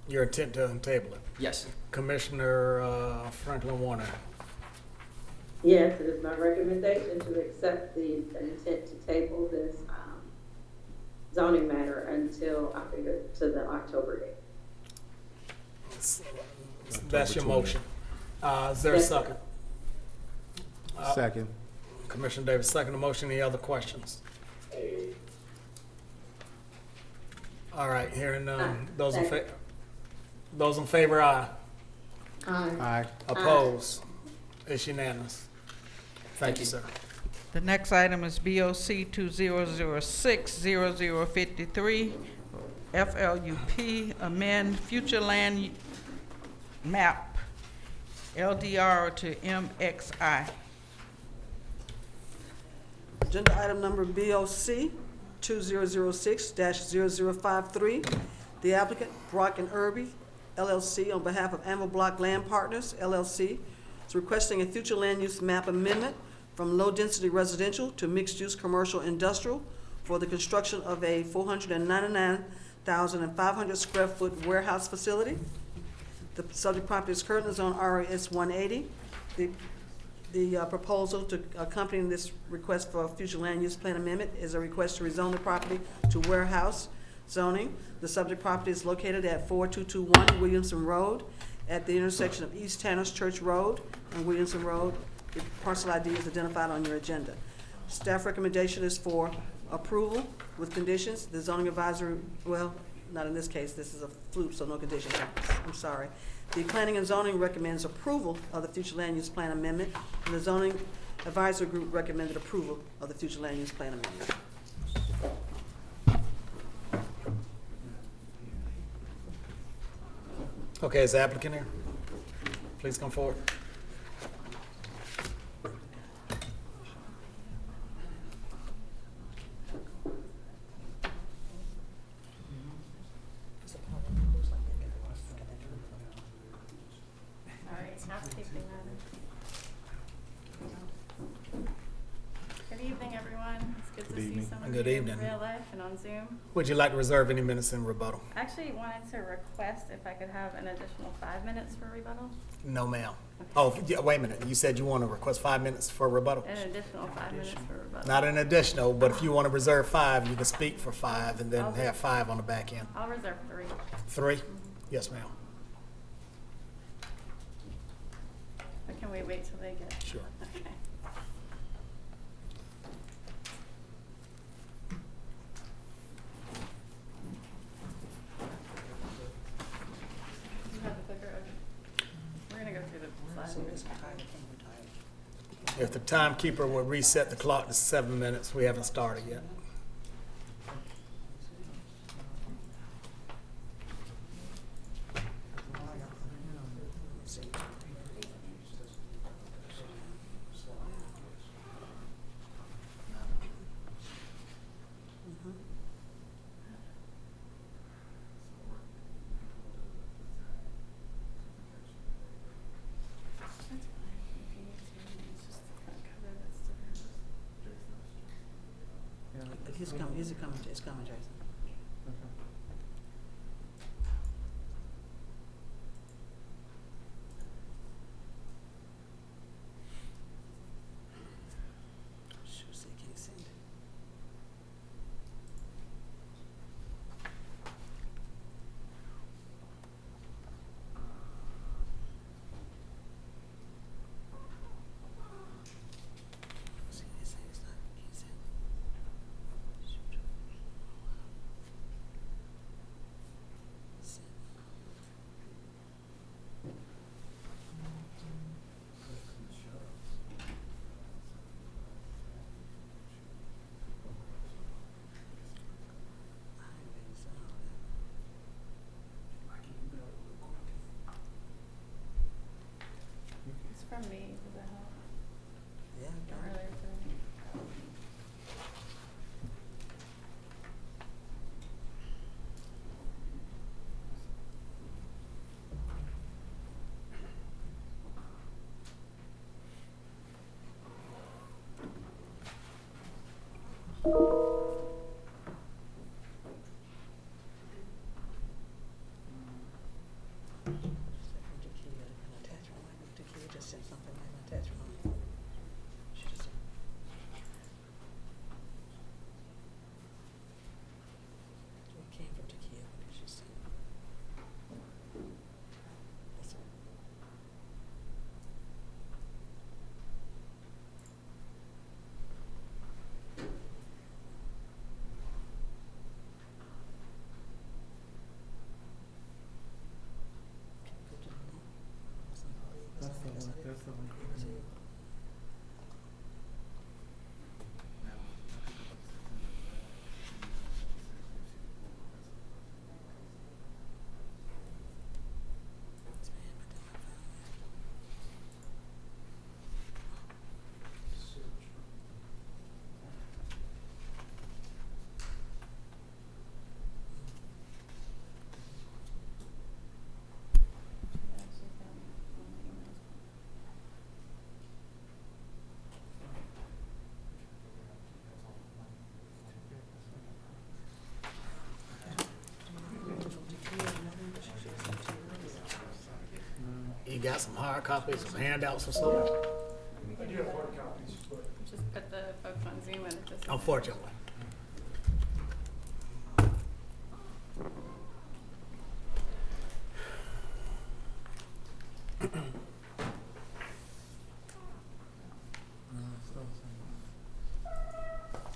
your intent to table it? Yes. Commissioner Franklin Warner. Yes, it is my recommendation to accept the intent to table this zoning matter until, I figure, to the October date. That's your motion. Is there a second? Second. Commissioner Davis, second the motion. Any other questions? All right, hearing none. Those in favor, aye. Aye. Opposed? It's unanimous. Thank you, sir. The next item is BOC 2006-0053, FLUP, amend future land map, LDR to MXI. Agenda item number BOC 2006-0053. The applicant, Brock and Irby, LLC, on behalf of Mboc Land Partners, LLC, is requesting a future land use map amendment from low-density residential to mixed-use commercial industrial for the construction of a 499,500 square foot warehouse facility. The subject property is currently zoned RS 180. The proposal to accompany this request for a future land use plan amendment is a request to rezone the property to warehouse zoning. The subject property is located at 4221 Williamson Road at the intersection of East Tanner's Church Road and Williamson Road. The parcel ID is identified on your agenda. Staff recommendation is for approval with conditions. The zoning advisory, well, not in this case, this is a fluke, so no conditions. I'm sorry. The planning and zoning recommends approval of the future land use plan amendment, and the zoning advisory group recommended approval of the future land use plan amendment. Okay, is the applicant here? Please come forward. Good evening, everyone. It's good to see some of Good you evening. in real life and on Zoom. Would you like to reserve any minutes in rebuttal? I actually wanted to request if I could have an additional 5 minutes for rebuttal. No, ma'am. Oh, yeah, wait a minute. You said you want to request 5 minutes for rebuttal? An additional 5 minutes for rebuttal. Not an additional, but if you want to reserve 5, you can speak for 5 and then have 5 on the back end. I'll reserve 3. 3? Yes, ma'am. Can we wait till they get? Sure. Okay. You have the clicker? Okay. We're gonna go through the slides. If the timekeeper will reset the clock to 7 minutes, we haven't started yet. It's coming, Jason. Sure, say can't send it. See, they say it's not, can't send it. It's from me, does that help? Yeah. Don't really refer to me. Just sent something like an attachment. She just it came from Takia. What did she say? That's it. That's the one. You got some hard copies, some handouts or something? I do have hard copies, but. Just put the folks on Zoom and it just. Unfortunately. I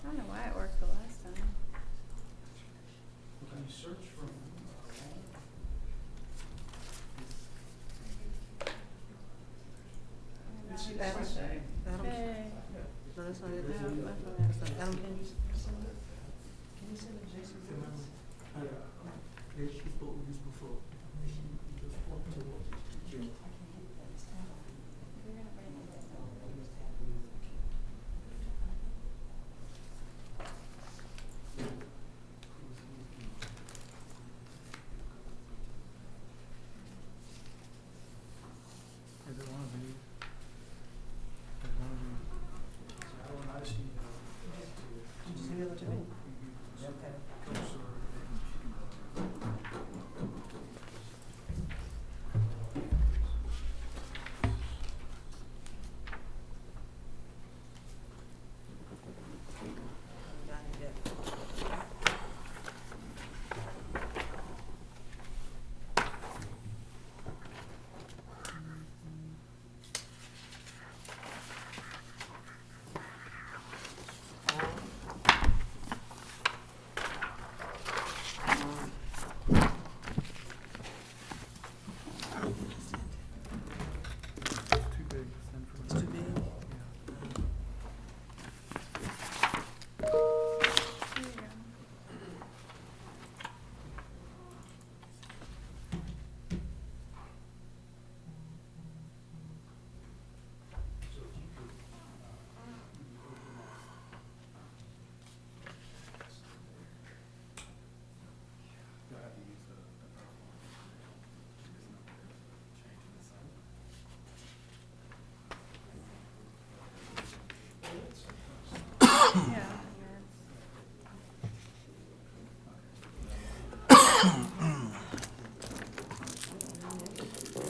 don't know why it worked the last time. Can you search for? Adam. Adam. Hey. No, that's not it. No, that's not it. That's not it. Adam, can you send it? Can you send it, Jason? Yeah, she spoke with this before. She just spoke to Jim.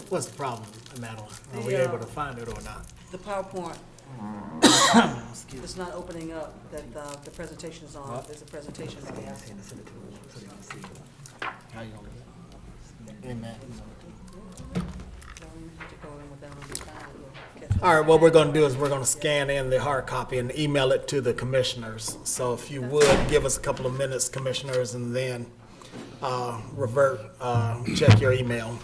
What's the problem, Madeline? Are we able to find it or not? The PowerPoint it's not opening up that the presentation is on. There's a presentation on there. How you gonna in that? All right, what we're gonna do is we're gonna scan in the hard copy and email it to the commissioners. So if you would, give us a couple of minutes, commissioners, and then revert, check your email.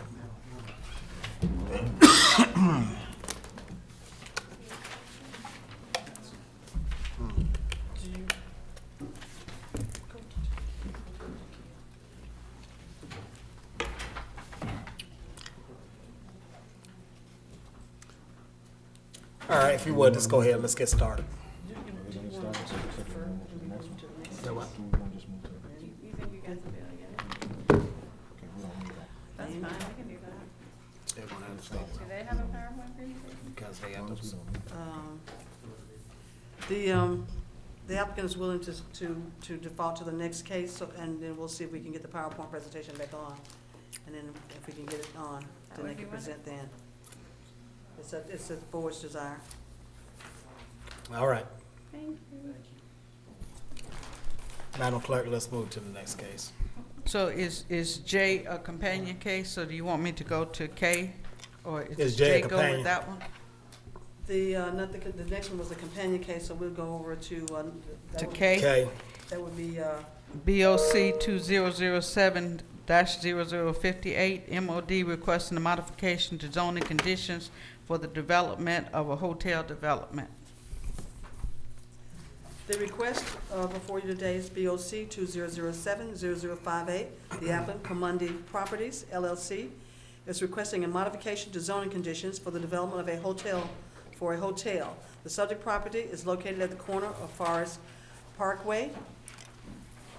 All right, if you would, just go ahead, let's get started. You think you guys will be able to get it? That's fine, we can do that. Do they have a PowerPoint presentation? Because they have The applicant is willing to default to the next case, so, and then we'll see if we can get the PowerPoint presentation back on. And then if we can get it on, then they can present then. It's a board's desire. All right. Thank you. Madam Clerk, let's move to the next case. So is J a companion case, or do you want me to go to K? Or Is J a go companion? with that one? The next one was a companion case, so we'll go over to. K? K. That would be, BOC 2007-0058, MOD requesting a modification to zoning conditions for the development of a hotel development. the request before you today is BOC 2007-0058. The applicant, Comundi Properties, LLC, is requesting a modification to zoning conditions for the development of a hotel, for a hotel. The subject property is located at the corner of Forest Parkway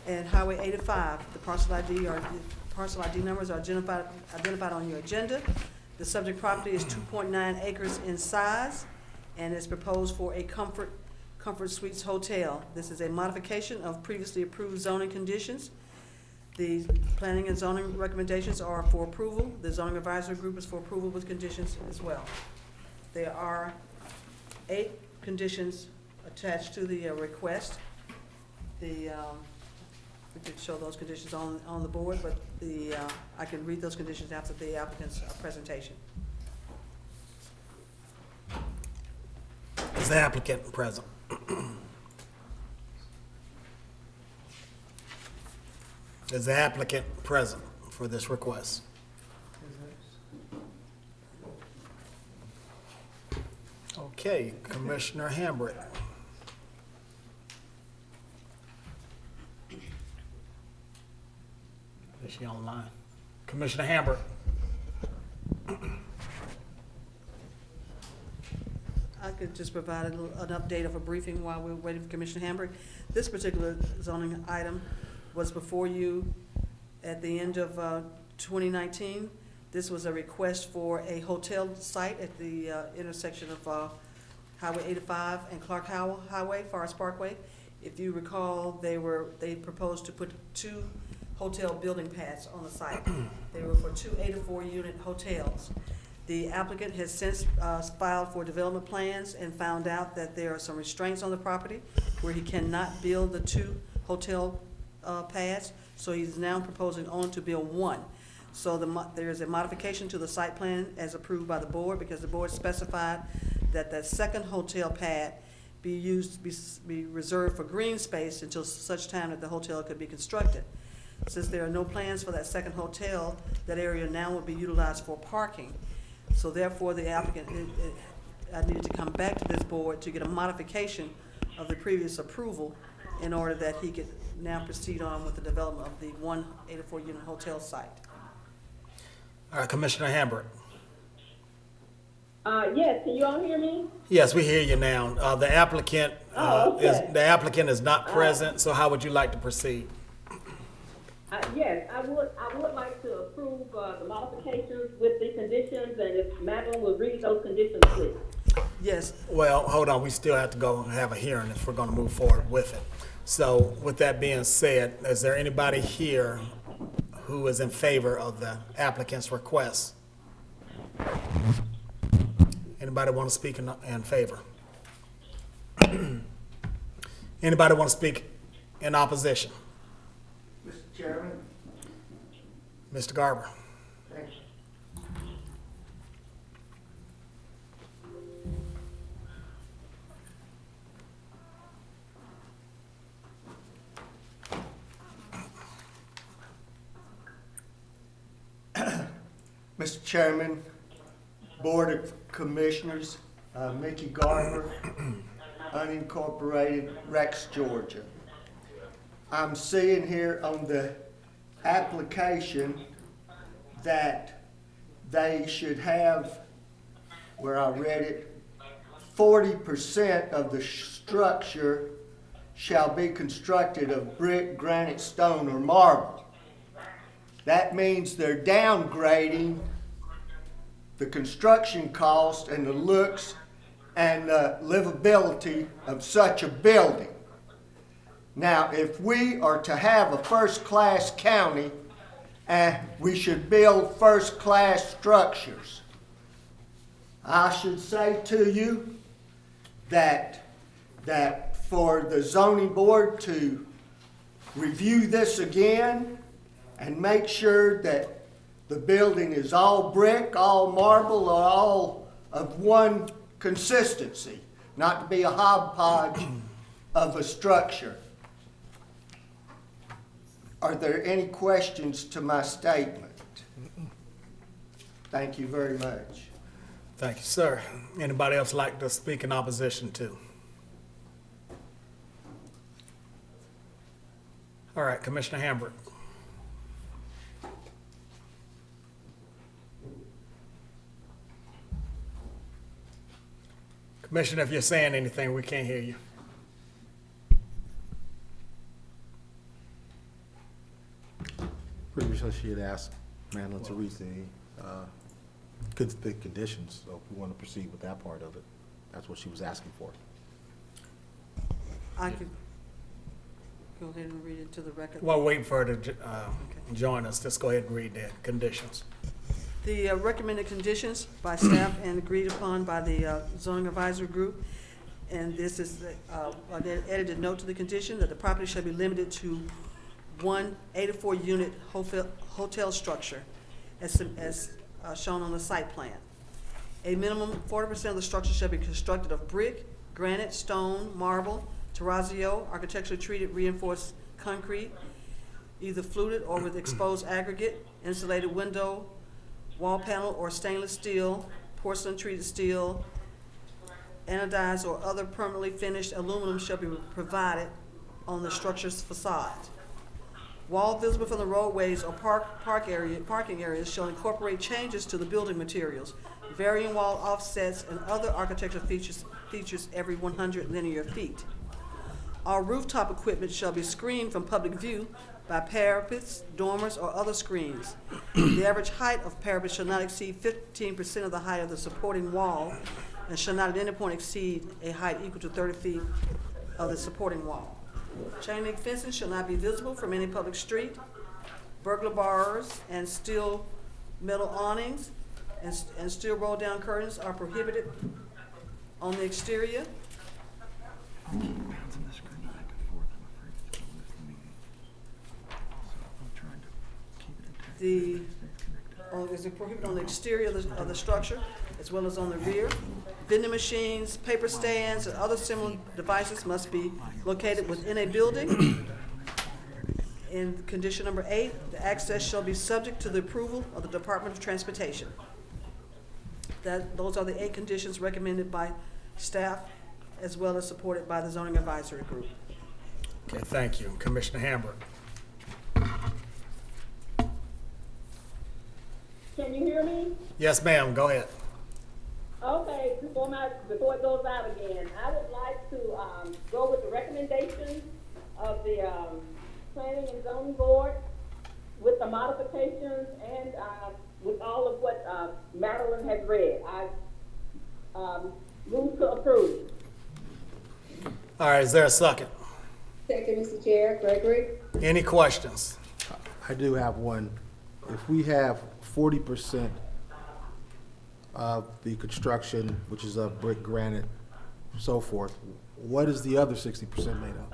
and Highway 85. The parcel ID numbers are identified on your agenda. The subject property is 2.9 acres in size and is proposed for a Comfort Suites Hotel. This is a modification of previously approved zoning conditions. The planning and zoning recommendations are for approval. The zoning advisory group is for approval with conditions as well. There are 8 conditions attached to the request. We could show those conditions on the board, but I can read those conditions after the applicant's presentation. Is the applicant present? Is the applicant present for this request? Okay, Commissioner Hambrick. Is she online? Commissioner Hambrick. I could just provide an update of a briefing while we're waiting for Commissioner Hambrick. This particular zoning item was before you at the end of 2019. This was a request for a hotel site at the intersection of Highway 85 and Clark Highway, Forest Parkway. If you recall, they proposed to put 2 hotel building pads on the site. They were for 2 8-4 unit hotels. The applicant has since filed for development plans and found out that there are some restraints on the property where he cannot build the 2 hotel pads, so he's now proposing only to build 1. So there is a modification to the site plan as approved by the board, because the board specified that the second hotel pad be reserved for green space until such time that the hotel could be constructed. Since there are no plans for that second hotel, that area now will be utilized for parking. So therefore, the applicant, I needed to come back to this board to get a modification of the previous approval in order that he could now proceed on with the development of the 1 8-4 unit hotel site. All right, Commissioner Hambrick. Yes, can you all hear me? Yes, we hear you now. The applicant is not present, so how would you like to proceed? Yes, I would like to approve the modifications with the conditions, and if Madeline will read those conditions, please. Yes. Well, hold on, we still have to go and have a hearing if we're gonna move forward with it. So with that being said, is there anybody here who is in favor of the applicant's request? Anybody want to speak in favor? Anybody want to speak in opposition? Mr. Chairman. Mr. Garber. Thank you. Mr. Chairman, Board of Commissioners, Mickey Garber, unincorporated Rex, Georgia. I'm seeing here on the application that they should have, where I read it, 40% of the structure shall be constructed of brick, granite, stone, or marble. That means they're downgrading the construction cost and the looks and the livability of such a building. Now, if we are to have a first-class county, we should build first-class structures. I should say to you that for the zoning board to review this again and make sure that the building is all brick, all marble, or all of one consistency, not to be a hodgepodge of a structure. Are there any questions to my statement? Thank you very much. Thank you, sir. Anybody else like to speak in opposition to? All right, Commissioner Hambrick. Commissioner, if you're saying anything, we can't hear you. Pretty much she had asked Madeline to read the conditions, so if we want to proceed with that part of it, that's what she was asking for. I could go ahead and read it to the record. While waiting for her to join us, just go ahead and read the conditions. The recommended conditions by staff and agreed upon by the zoning advisory group. And this is an edited note to the condition that the property shall be limited to one 84-unit hotel structure as shown on the site plan. A minimum 40% of the structure shall be constructed of brick, granite, stone, marble, terrazzo, architecturally treated reinforced concrete, either fluted or with exposed aggregate, insulated window, wall panel or stainless steel, porcelain treated steel, anodized or other permanently finished aluminum shall be provided on the structure's facade. Wall visible from the roadways or parking areas shall incorporate changes to the building materials, varying wall offsets and other architectural features every 100 linear feet. All rooftop equipment shall be screened from public view by parapets, dormers, or other screens. The average height of parapets shall not exceed 15% of the height of the supporting wall and shall not at any point exceed a height equal to 30 feet of the supporting wall. Chain link fencing shall not be visible from any public street. Burglar bars and steel metal awnings and steel roll down curtains are prohibited on the exterior. Is it prohibited on the exterior of the structure as well as on the rear? Vending machines, paper stands, and other similar devices must be located within a building. In condition number 8, the access shall be subject to the approval of the Department of Transportation. Those are the 8 conditions recommended by staff as well as supported by the zoning advisory group. Okay, thank you. Commissioner Hambrick. Can you hear me? Yes, ma'am, go ahead. Okay, before it goes out again, I would like to go with the recommendations of the Planning and Zoning Board with the modifications and with all of what Madeline has read. I move to approve. All right, is there a second? Second, Mr. Chair, Gregory. Any questions? I do have one. If we have 40% the construction, which is brick, granite, so forth, what is the other 60% made of?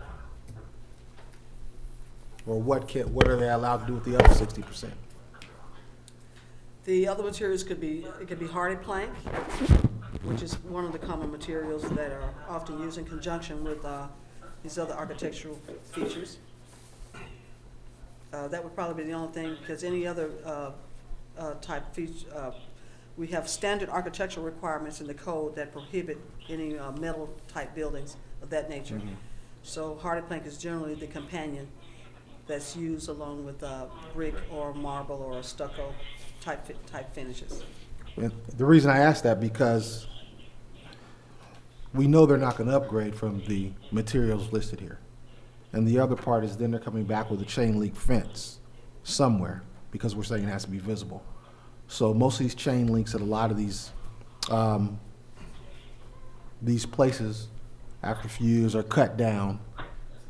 Or what are they allowed to do with the other 60%? The other materials could be hardy plank, which is one of the common materials that are often used in conjunction with these other architectural features. That would probably be the only thing, because any other type feature, we have standard architectural requirements in the code that prohibit any metal type buildings of that nature. Mm-hmm. So hardy plank is generally the companion that's used along with brick or marble or stucco type finishes. And the reason I ask that, because we know they're not going to upgrade from the materials listed here. And the other part is then they're coming back with a chain link fence somewhere, because we're saying it has to be visible. So most of these chain links at a lot of these places, after a few years, are cut down,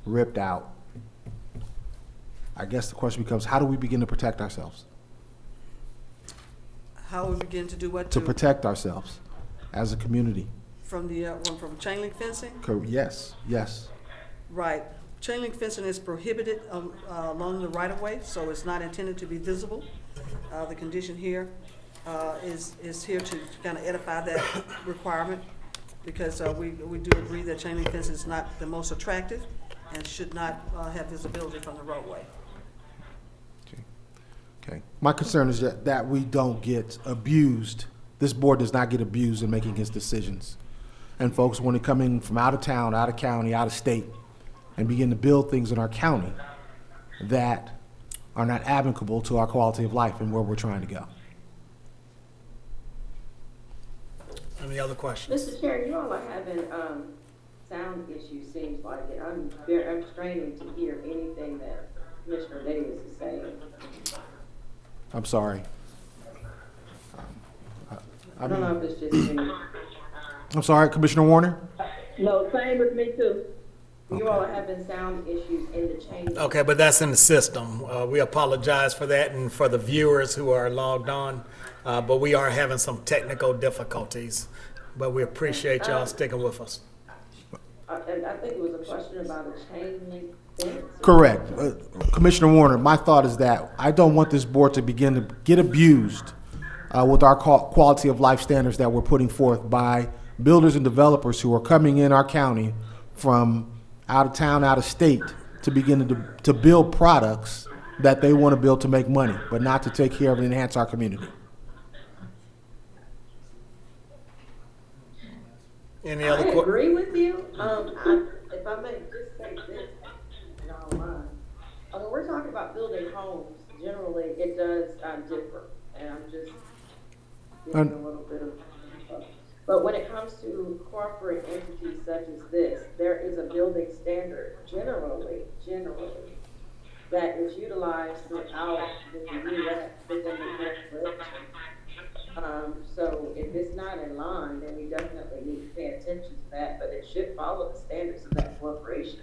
ripped out. I guess the question becomes, how do we begin to protect ourselves? How we begin to do what? To protect ourselves as a community. From the from chain link fencing? Yes, yes. Right. Chain link fencing is prohibited along the right of way, so it's not intended to be visible. The condition here is here to kind of edify that requirement, because we do agree that chain link fence is not the most attractive and should not have visibility from the roadway. Okay. My concern is that we don't get abused. This board does not get abused in making its decisions. And folks, when they come in from out of town, out of county, out of state, and begin to build things in our county that are not applicable to our quality of life and where we're trying to go. Any other questions? Mr. Chair, you all are having sound issues, seems like it. I'm straining to hear anything that Commissioner Davis is saying. I'm sorry. I don't know if it's just me. I'm sorry, Commissioner Warner? No, same with me too. You all are having sound issues in the chamber. Okay, but that's in the system. We apologize for that and for the viewers who are logged on, but we are having some technical difficulties. But we appreciate y'all sticking with us. And I think it was a question about a chain link fence. Correct. Commissioner Warner, my thought is that I don't want this board to begin to get abused with our quality of life standards that we're putting forth by builders and developers who are coming in our county from out of town, out of state, to begin to build products that they want to build to make money, but not to take care of and enhance our community. Any other I agree with you. If I may just say this, if you don't mind. When we're talking about building homes, generally it does differ, and I'm just giving a little bit of. But when it comes to corporate entities such as this, there is a building standard generally, that is utilized throughout the U.S. within the corporation. So if it's not in line, then we definitely need to pay attention to that, but it should follow the standards of that corporation.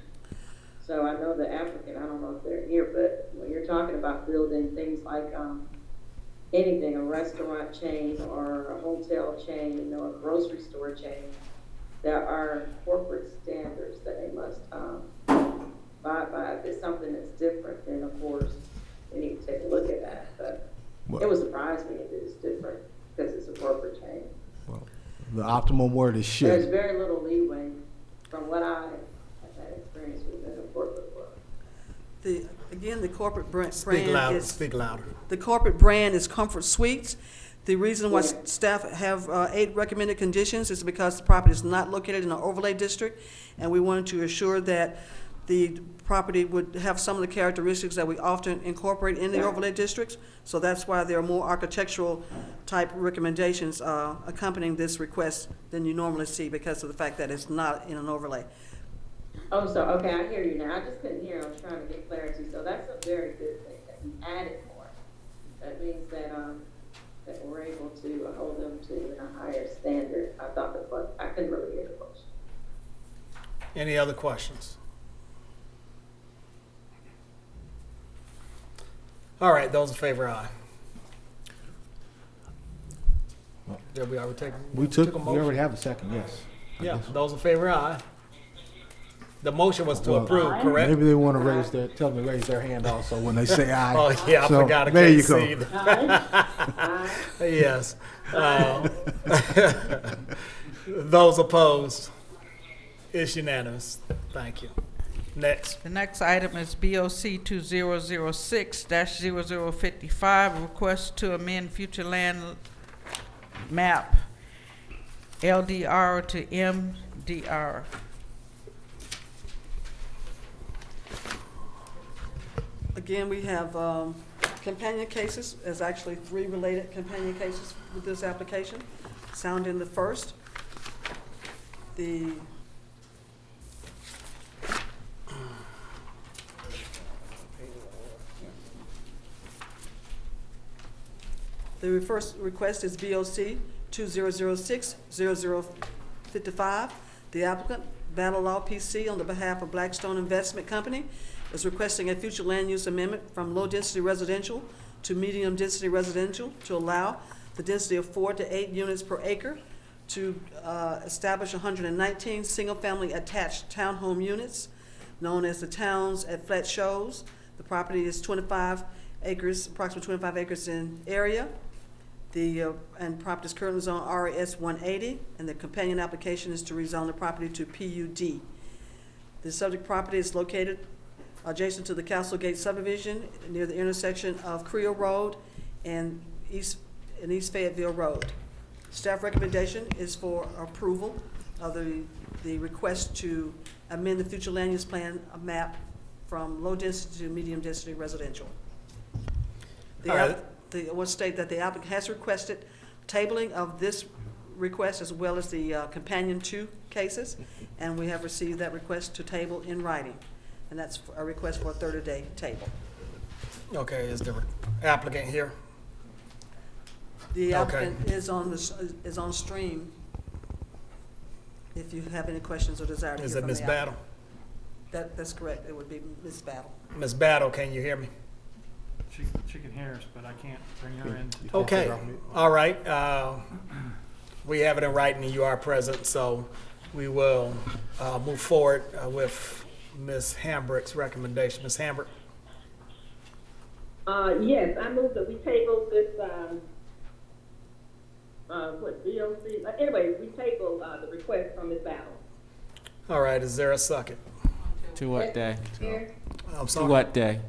So I know the applicant, I don't know if they're here, but when you're talking about building things like anything, a restaurant chain or a hotel chain or a grocery store chain, there are corporate standards that they must abide by. If it's something that's different, then of course we need to take a look at that. But it would surprise me if it's different because it's a corporate chain. Well, the optimal word is should. There's very little leeway from what I have had experience with in the corporate world. Again, the corporate brand Speak louder. is, Speak louder. The corporate brand is Comfort Suites. The reason why staff have 8 recommended conditions is because the property is not located in an overlay district, and we wanted to assure that the property would have some of the characteristics that we often incorporate in the overlay districts. So that's why there are more architectural type recommendations accompanying this request than you normally see, because of the fact that it's not in an overlay. Oh, so, okay, I hear you now. I just couldn't hear. I was trying to get clarity. So that's a very good thing that you added more. That means that that we're able to hold them to a higher standard. I thought I couldn't really hear the question. Any other questions? All right, those in favor, aye. Yeah, we already take. We a we motion. already have a second, yes. I Yeah, guess. those in favor, aye. The motion was to Well, approve, correct? Maybe they want to tell them to raise their hand also when they say aye. Oh, yeah, I So, forgot. I there couldn't you go. see either. Yes. Those opposed? It's unanimous. Thank you. Next. The next item is BOC 2006-0055, request to amend future land map LDR to MDR. Again, we have companion cases. There's actually 3 related companion cases with this application. Sound in the first. The first request is BOC 2006-0055. The applicant, Battle Law PC, on the behalf of Blackstone Investment Company, is requesting a future land use amendment from low-density residential to medium-density residential to allow the density of 4 to 8 units per acre, to establish 119 single-family attached townhome units known as the Towns at Flat Shows. The property is 25 acres, approximately 25 acres in area. And property is currently zoned RS 180, and the companion application is to rezone the property to PUD. The subject property is located adjacent to the Castlegate subdivision near the intersection of Creel Road and East Fayetteville Road. Staff recommendation is for approval of the request to amend the future land use plan map from low density to medium density residential. I want to state that the applicant has requested tabling of this request as well as the companion 2 cases, and we have received that request to table in writing, and that's a request for a 30-day table. Okay, is the applicant here? The applicant is on stream. If you have any questions or desire to hear Is from it the Ms. applicant. Battle? That's correct. It would be Ms. Battle. Ms. Battle, can you hear me? She can hear us, but I can't bring her in. Okay, all right. We have it in writing and you are present, so we will move forward with Ms. Hambrick's recommendation. Ms. Hambrick? Yes, I move that we table this, BOC, anyway, we table the request from Ms. Battle. All right, is there a second? To what day? I'm To sorry. what day?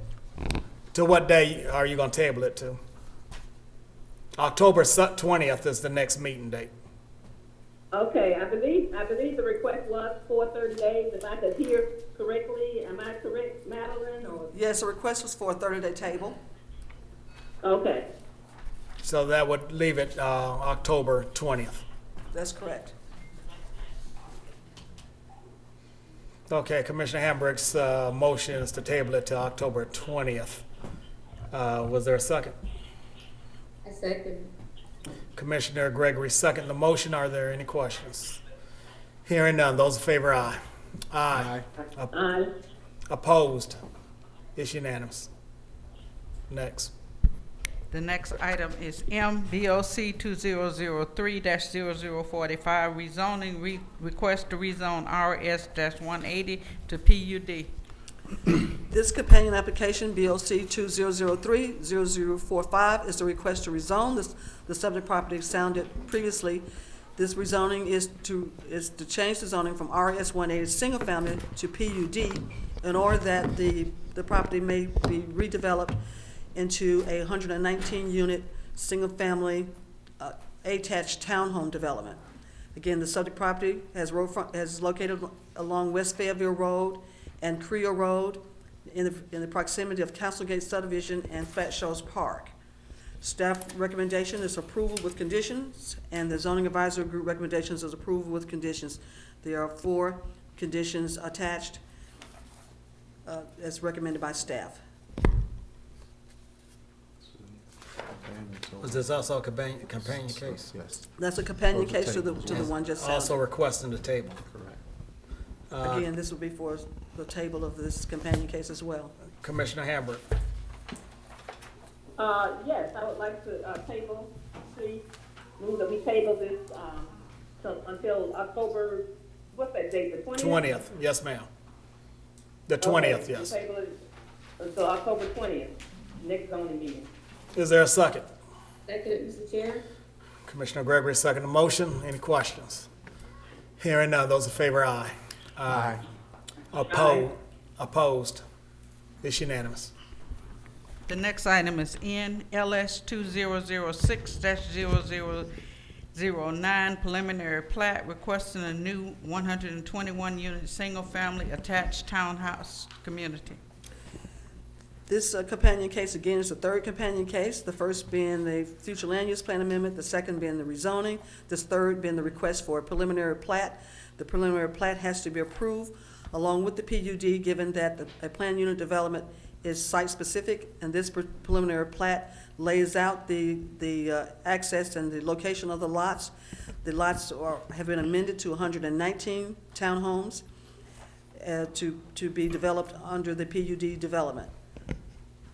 To what day are you gonna table it to? October 20th is the next meeting date. Okay, I believe the request was for 30 days, if I could hear correctly. Am I correct, Madeline, or? Yes, the request was for a 30-day table. Okay. So that would leave it October 20th. That's correct. Okay, Commissioner Hambrick's motion is to table it to October 20th. Was there a second? I second. Commissioner Gregory second the motion. Are there any questions? Hearing none. Those in favor, aye. Aye. Aye. Opposed? It's unanimous. Next. The next item is MBOC 2003-0045, rezoning request to rezone RS-180 to PUD. This companion application, BOC 2003-0045, is the request to rezone the subject property sounded previously. This rezoning is to change the zoning from RS 180 single family to PUD in order that the property may be redeveloped into a 119 unit single family attached townhome development. Again, the subject property is located along West Fayetteville Road and Creel Road in the proximity of Castlegate Subdivision and Flat Shoals Park. Staff recommendation is approval with conditions, and the zoning advisory group recommendations is approval with conditions. There are 4 conditions attached as recommended by staff. Was this also a companion case? Yes. That's a companion case to the one just sounded. Also requesting the table. Correct. Again, this will be for the table of this companion case as well. Commissioner Hambrick. Yes, I would like to table, please. move that we table this, until October, what's that date, the 20th? 20th, yes, ma'am. The 20th, Okay, yes. Table it until October 20th, next zoning meeting. Is there a second? Second, Mr. Chair. Commissioner Gregory, second the motion. Any questions? Hearing none, those in favor, aye. Aye. Opposed? It's unanimous. The next item is NLS 2006-0009 preliminary plat requesting a new 121-unit single-family attached townhouse community. This companion case, again, is the third companion case, the first being the future land use plan amendment, the second being the rezoning, this third being the request for a preliminary plat. The preliminary plat has to be approved along with the PUD, given that a planned unit development is site-specific, and this preliminary plat lays out the access and the location of the lots. The lots have been amended to 119 townhomes to be developed under the PUD development.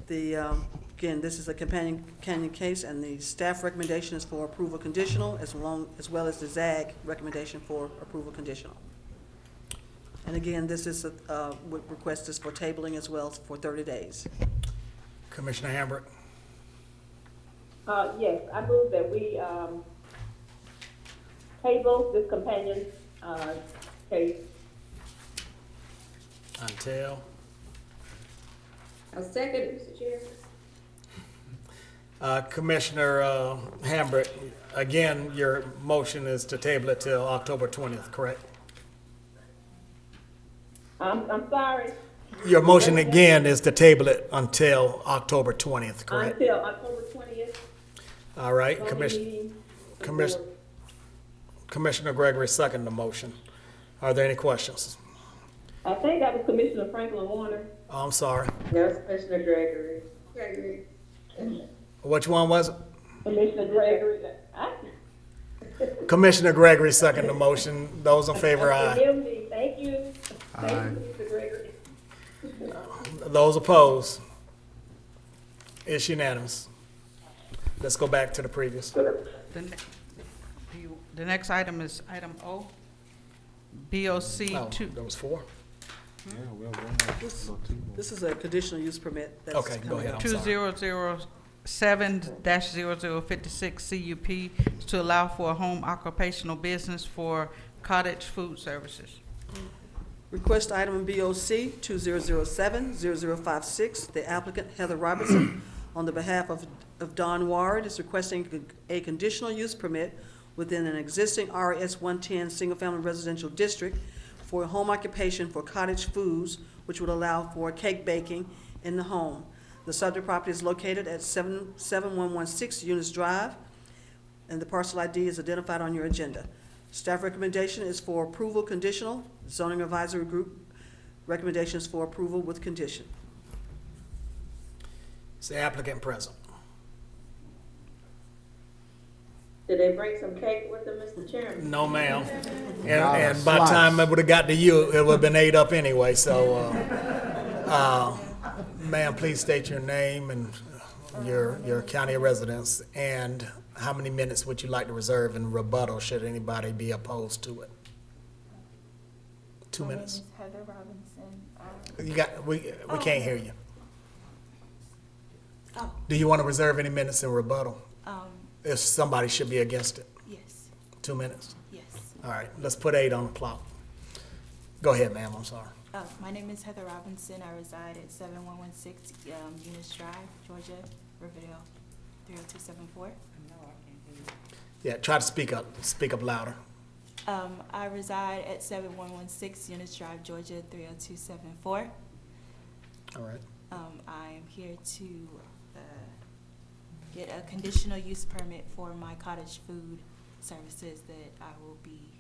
Again, this is a companion case, and the staff recommendation is for approval conditional, as well as the ZAG recommendation for approval conditional. And again, this is request is for tabling as well for 30 days. Commissioner Hambrick. Yes, I move that we, table this companion, case. Until? I'll second it, Mr. Chair. Commissioner Hambrick, again, your motion is to table it till October 20th, correct? I'm sorry. Your motion again is to table it until October 20th, correct? Until October 20th. All right, Zoning Commissioner Gregory seconded the motion. Are there any questions? I think that was Commissioner Franklin Warner. Oh, I'm sorry. That was Commissioner Gregory. Which one was it? Commissioner Gregory. Commissioner Gregory seconded the motion. Those in favor, aye. Forgive me. Thank you. Thank you, Mr. Gregory. Those opposed? It's unanimous. Let's go back to the previous. The next item is item O, BOC Oh, 2. there was 4? This is a conditional use permit. That's Okay, go ahead, I'm sorry. 2007-0056 CUP to allow for a home occupational business for cottage food services. Request item BOC 2007-0056. The applicant, Heather Robertson, on the behalf of Don Ward, is requesting a conditional use permit within an existing RS 110 single-family residential district for a home occupation for cottage foods, which would allow for cake baking in the home. The subject property is located at 7116 Eunice Drive, and the parcel ID is identified on your agenda. Staff recommendation is for approval conditional. Zoning Advisory Group recommendations for approval with condition. Is the applicant present? Did they bring some cake with them, Mr. Chairman? No, ma'am. And by the time it would have got to you, it would have been ate up anyway. So, ma'am, please state your name and your county of residence, and how many minutes would you like to reserve in rebuttal should anybody be opposed to it? 2 minutes. Heather Robinson. You got, we can't hear you. Do you want to reserve any minutes in rebuttal? If somebody should be against it? Yes. 2 minutes? Yes. All right, let's put 8 on the clock. Go ahead, ma'am, I'm sorry. My name is Heather Robinson. I reside at 7116 Eunice Drive, Georgia, Riverdale, 30274. Yeah, try to speak up louder. I reside at 7116 Eunice Drive, Georgia, 30274. All right. I am here to get a conditional use permit for my cottage food services that I will be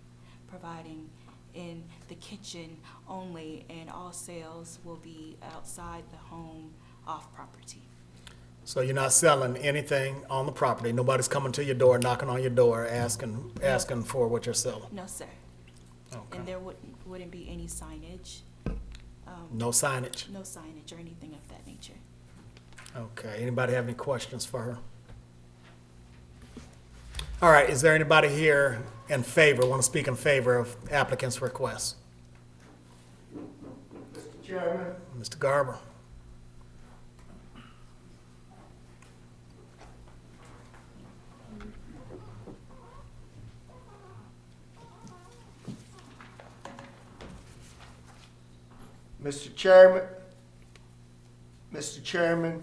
providing in the kitchen only, and all sales will be outside the home, off property. So you're not selling anything on the property? Nobody's coming to your door, knocking on your door, asking for what you're selling? No, sir. Okay. And there wouldn't be any signage. No signage? No signage or anything of that nature. Okay, anybody have any questions for her? All right, is there anybody here in favor, want to speak in favor of applicant's request? Mr. Chairman, Mr. Garber? Mr. Chairman,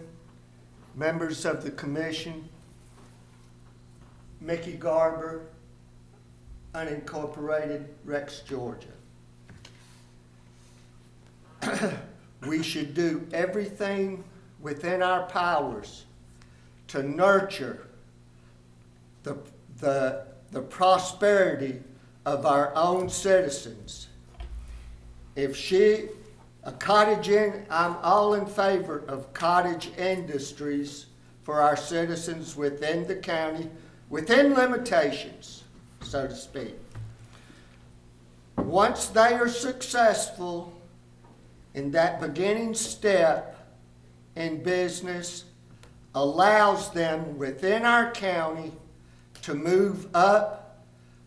members of the commission, Mickey Garber, unincorporated Rex, Georgia. We should do everything within our powers to nurture the prosperity of our own citizens. If I'm all in favor of cottage industries for our citizens within the county, within limitations, so to speak. Once they are successful in that beginning step in business, allows them within our county to move up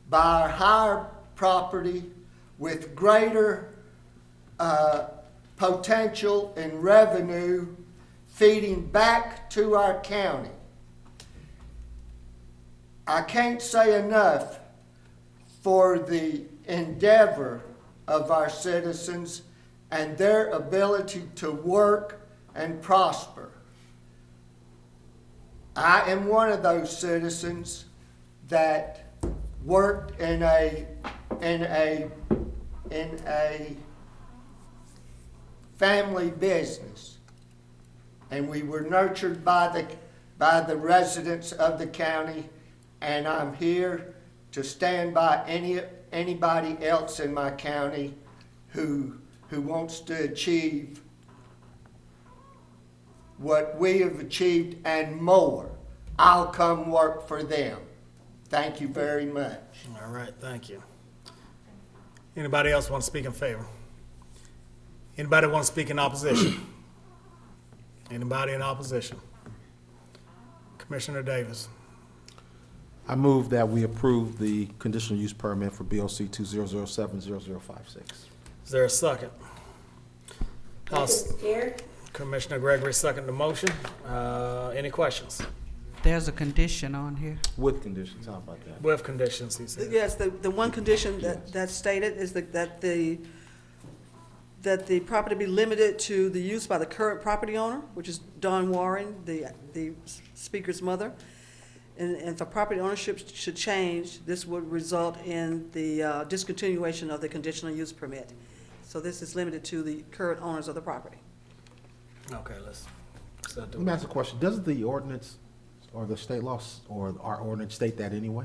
by our higher property with greater potential and revenue feeding back to our county. I can't say enough for the endeavor of our citizens and their ability to work and prosper. I am one of those citizens that worked in a family business, and we were nurtured by the residents of the county, and I'm here to stand by anybody else in my county who wants to achieve what we have achieved and more. I'll come work for them. Thank you very much. All right, thank you. Anybody else want to speak in favor? Anybody want to speak in opposition? Anybody in opposition? Commissioner Davis. I move that we approve the conditional use permit for BOC 2007-0056. Is there a second? Mr. Chair? Commissioner Gregory second the motion. Any questions? There's a condition on here. With conditions, how about that? With conditions, he said. Yes, the one condition that's stated is that the property be limited to the use by the current property owner, which is Dawn Warren, the speaker's mother. And if a property ownership should change, this would result in the discontinuation of the conditional use permit. So this is limited to the current owners of the property. Okay, let's do Let me ask a question. Does the ordinance or the state laws or our ordinance state that anyway?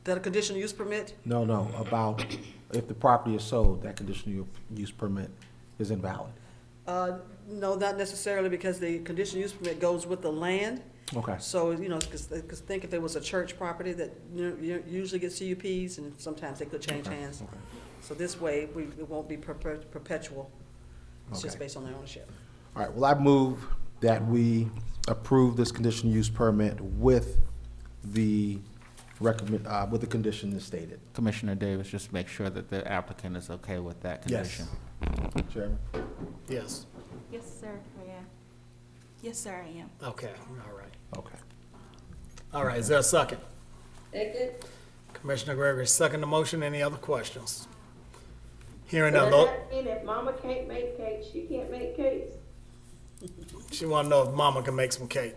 That a conditional use permit? No, about if the property is sold, that conditional use permit is invalid. No, not necessarily, because the conditional use permit goes with the land. Okay. So, because think if it was a church property that usually gets CUPs, and sometimes they could change hands. Okay. So this way, it won't be perpetual. It's just Okay. based on the ownership. All right, well, I move that we approve this conditional use permit with the with the condition as stated. Commissioner Davis, just make sure that the applicant is okay with that condition. Chairman? Yes. Yes, sir, I am. Yes, sir, I am. Okay, all right. Okay. All right, is there a second? Second. Commissioner Gregory second the motion. Any other questions? Hearing So none. does that mean if mama can't make cakes, she can't make cakes? She want to know if mama can make some cake.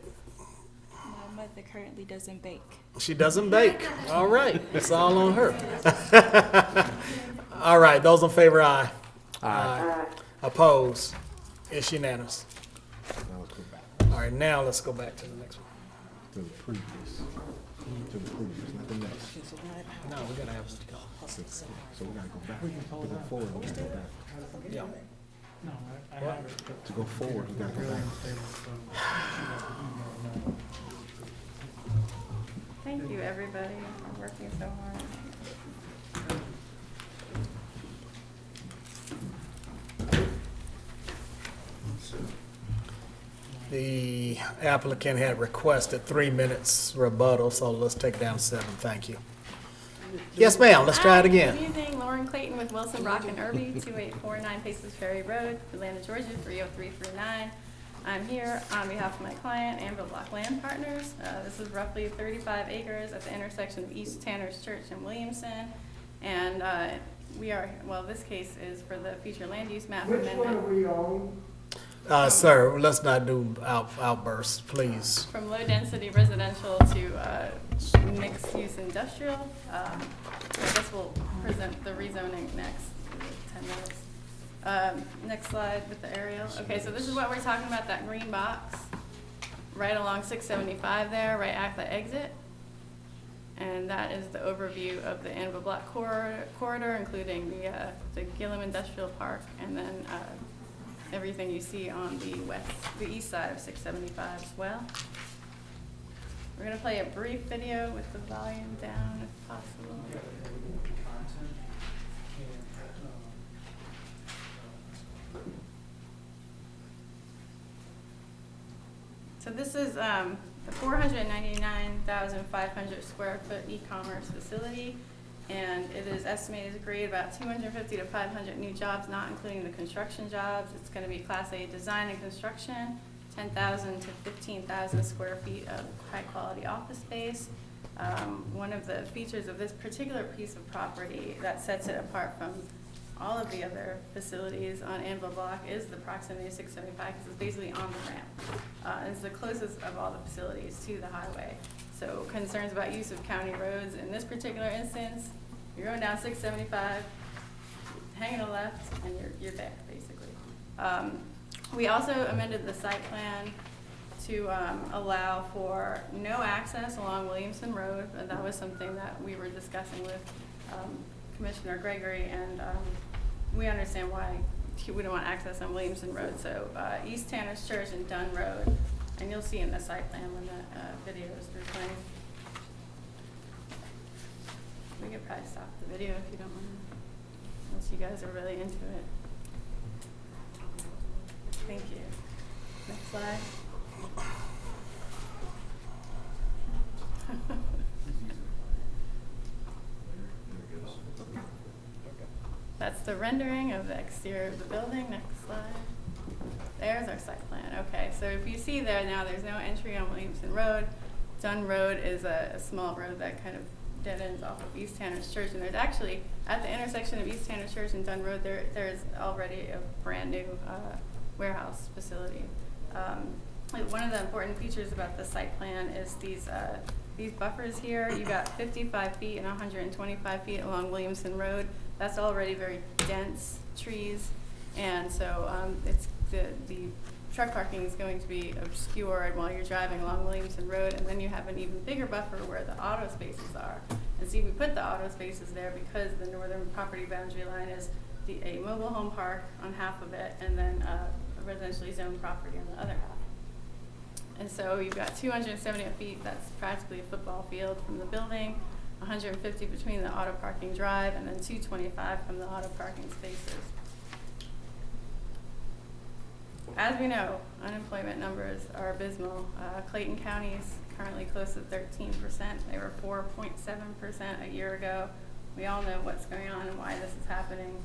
My mother currently doesn't bake. She doesn't bake. All right, it's all on her. All right, those in favor, aye. Aye. Opposed? It's unanimous. All right, now let's go back to the next one. To the previous, not the next. No, we gotta have. So we gotta go back. To go forward, we gotta go back. Yeah. To go forward, we gotta go back. Thank you, everybody, for working so hard. The applicant had requested 3 minutes rebuttal, so let's take down 7. Thank you. Yes, ma'am. Let's try it again. Good evening, Lauren Clayton with Wilson, Brock, and Irby, 2849 Paces Ferry Road, Atlanta, Georgia, 30339. I'm here on behalf of my client, Mboc201 Land Partners. This is roughly 35 acres at the intersection of East Tanner's Church and Williamson. And this case is for the future land use map amendment. Which one are we on? Sir, let's not do outbursts, please. From low density residential to mixed use industrial. I guess we'll present the rezoning next, 10 minutes. Next slide with the aerial. Okay, so this is what we're talking about, that green box right along 675 there, right at the exit. And that is the overview of the Mboc201 corridor, including the Gillum Industrial Park, and then everything you see on the east side of 675 as well. We're gonna play a brief video with the volume down if possible. So this is the 499,500 square foot e-commerce facility, and it is estimated to create about 250 to 500 new jobs, not including the construction jobs. It's going to be Class A design and construction, 10,000 to 15,000 square feet of high quality office space. One of the features of this particular piece of property that sets it apart from all of the other facilities on Mboc is the proximity to 675, because it's basically on the ramp. It's the closest of all the facilities to the highway. So concerns about use of county roads in this particular instance, you're going down 675, hanging a left, and you're there, basically. We also amended the site plan to allow for no access along Williamson Road, and that was something that we were discussing with Commissioner Gregory, and we understand why we don't want access on Williamson Road. So East Tanner's Church and Dunn Road, and you'll see in the site plan when the video is through playing. We could probably stop the video if you don't want to, unless you guys are really into it. Thank you. Next slide. That's the rendering of the exterior of the building. Next slide. There's our site plan. Okay, so if you see there now, there's no entry on Williamson Road. Dunn Road is a small road that kind of dead ends off of East Tanner's Church, and there's actually, at the intersection of East Tanner's Church and Dunn Road, there is already a brand new warehouse facility. One of the important features about the site plan is these buffers here. You got 55 feet and 125 feet along Williamson Road. That's already very dense trees, and so it's the truck parking is going to be obscured while you're driving along Williamson Road, and then you have an even bigger buffer where the auto spaces are. And see, we put the auto spaces there because the northern property boundary line is a mobile home park on half of it, and then a residentially zoned property on the other half. And so you've got 270 feet, that's practically a football field from the building, 150 between the auto parking drive, and then 225 from the auto parking spaces. As we know, unemployment numbers are abysmal. Clayton County is currently close to 13%. They were 4.7% a year ago. We all know what's going on and why this is happening.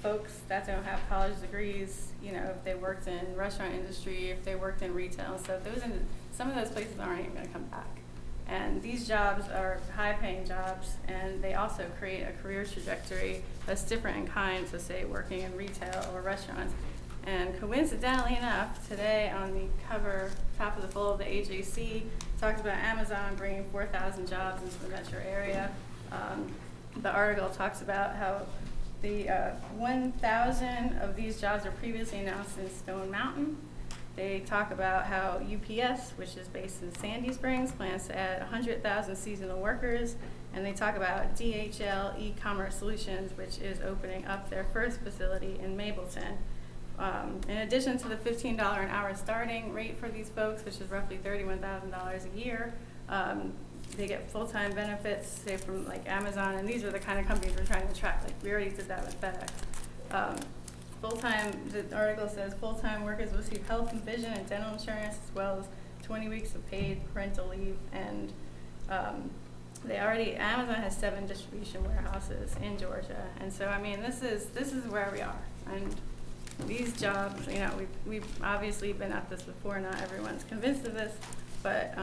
Folks that don't have college degrees, you know, if they worked in restaurant industry, if they worked in retail and stuff, some of those places aren't even gonna come back. And these jobs are high-paying jobs, and they also create a career trajectory that's different in kind to, say, working in retail or restaurants. And coincidentally enough, today on the cover, top of the full of the AJC, talks about Amazon bringing 4,000 jobs into the metro area. The article talks about how the 1,000 of these jobs are previously announced in Stone Mountain. They talk about how UPS, which is based in Sandy Springs, plans to add 100,000 seasonal workers. And they talk about DHL E-Commerce Solutions, which is opening up their first facility in Mableton. In addition to the $15 an hour starting rate for these folks, which is roughly $31,000 a year, they get full-time benefits, say from like Amazon, and these are the kind of companies we're trying to attract. Like we already did that with FedEx. the article says full-time workers will receive health and vision and dental insurance as well as 20 weeks of paid parental leave. And Amazon has 7 distribution warehouses in Georgia. And so, I mean, this is where we are. And these jobs, you know, we've obviously been at this before. Not everyone's convinced of this, but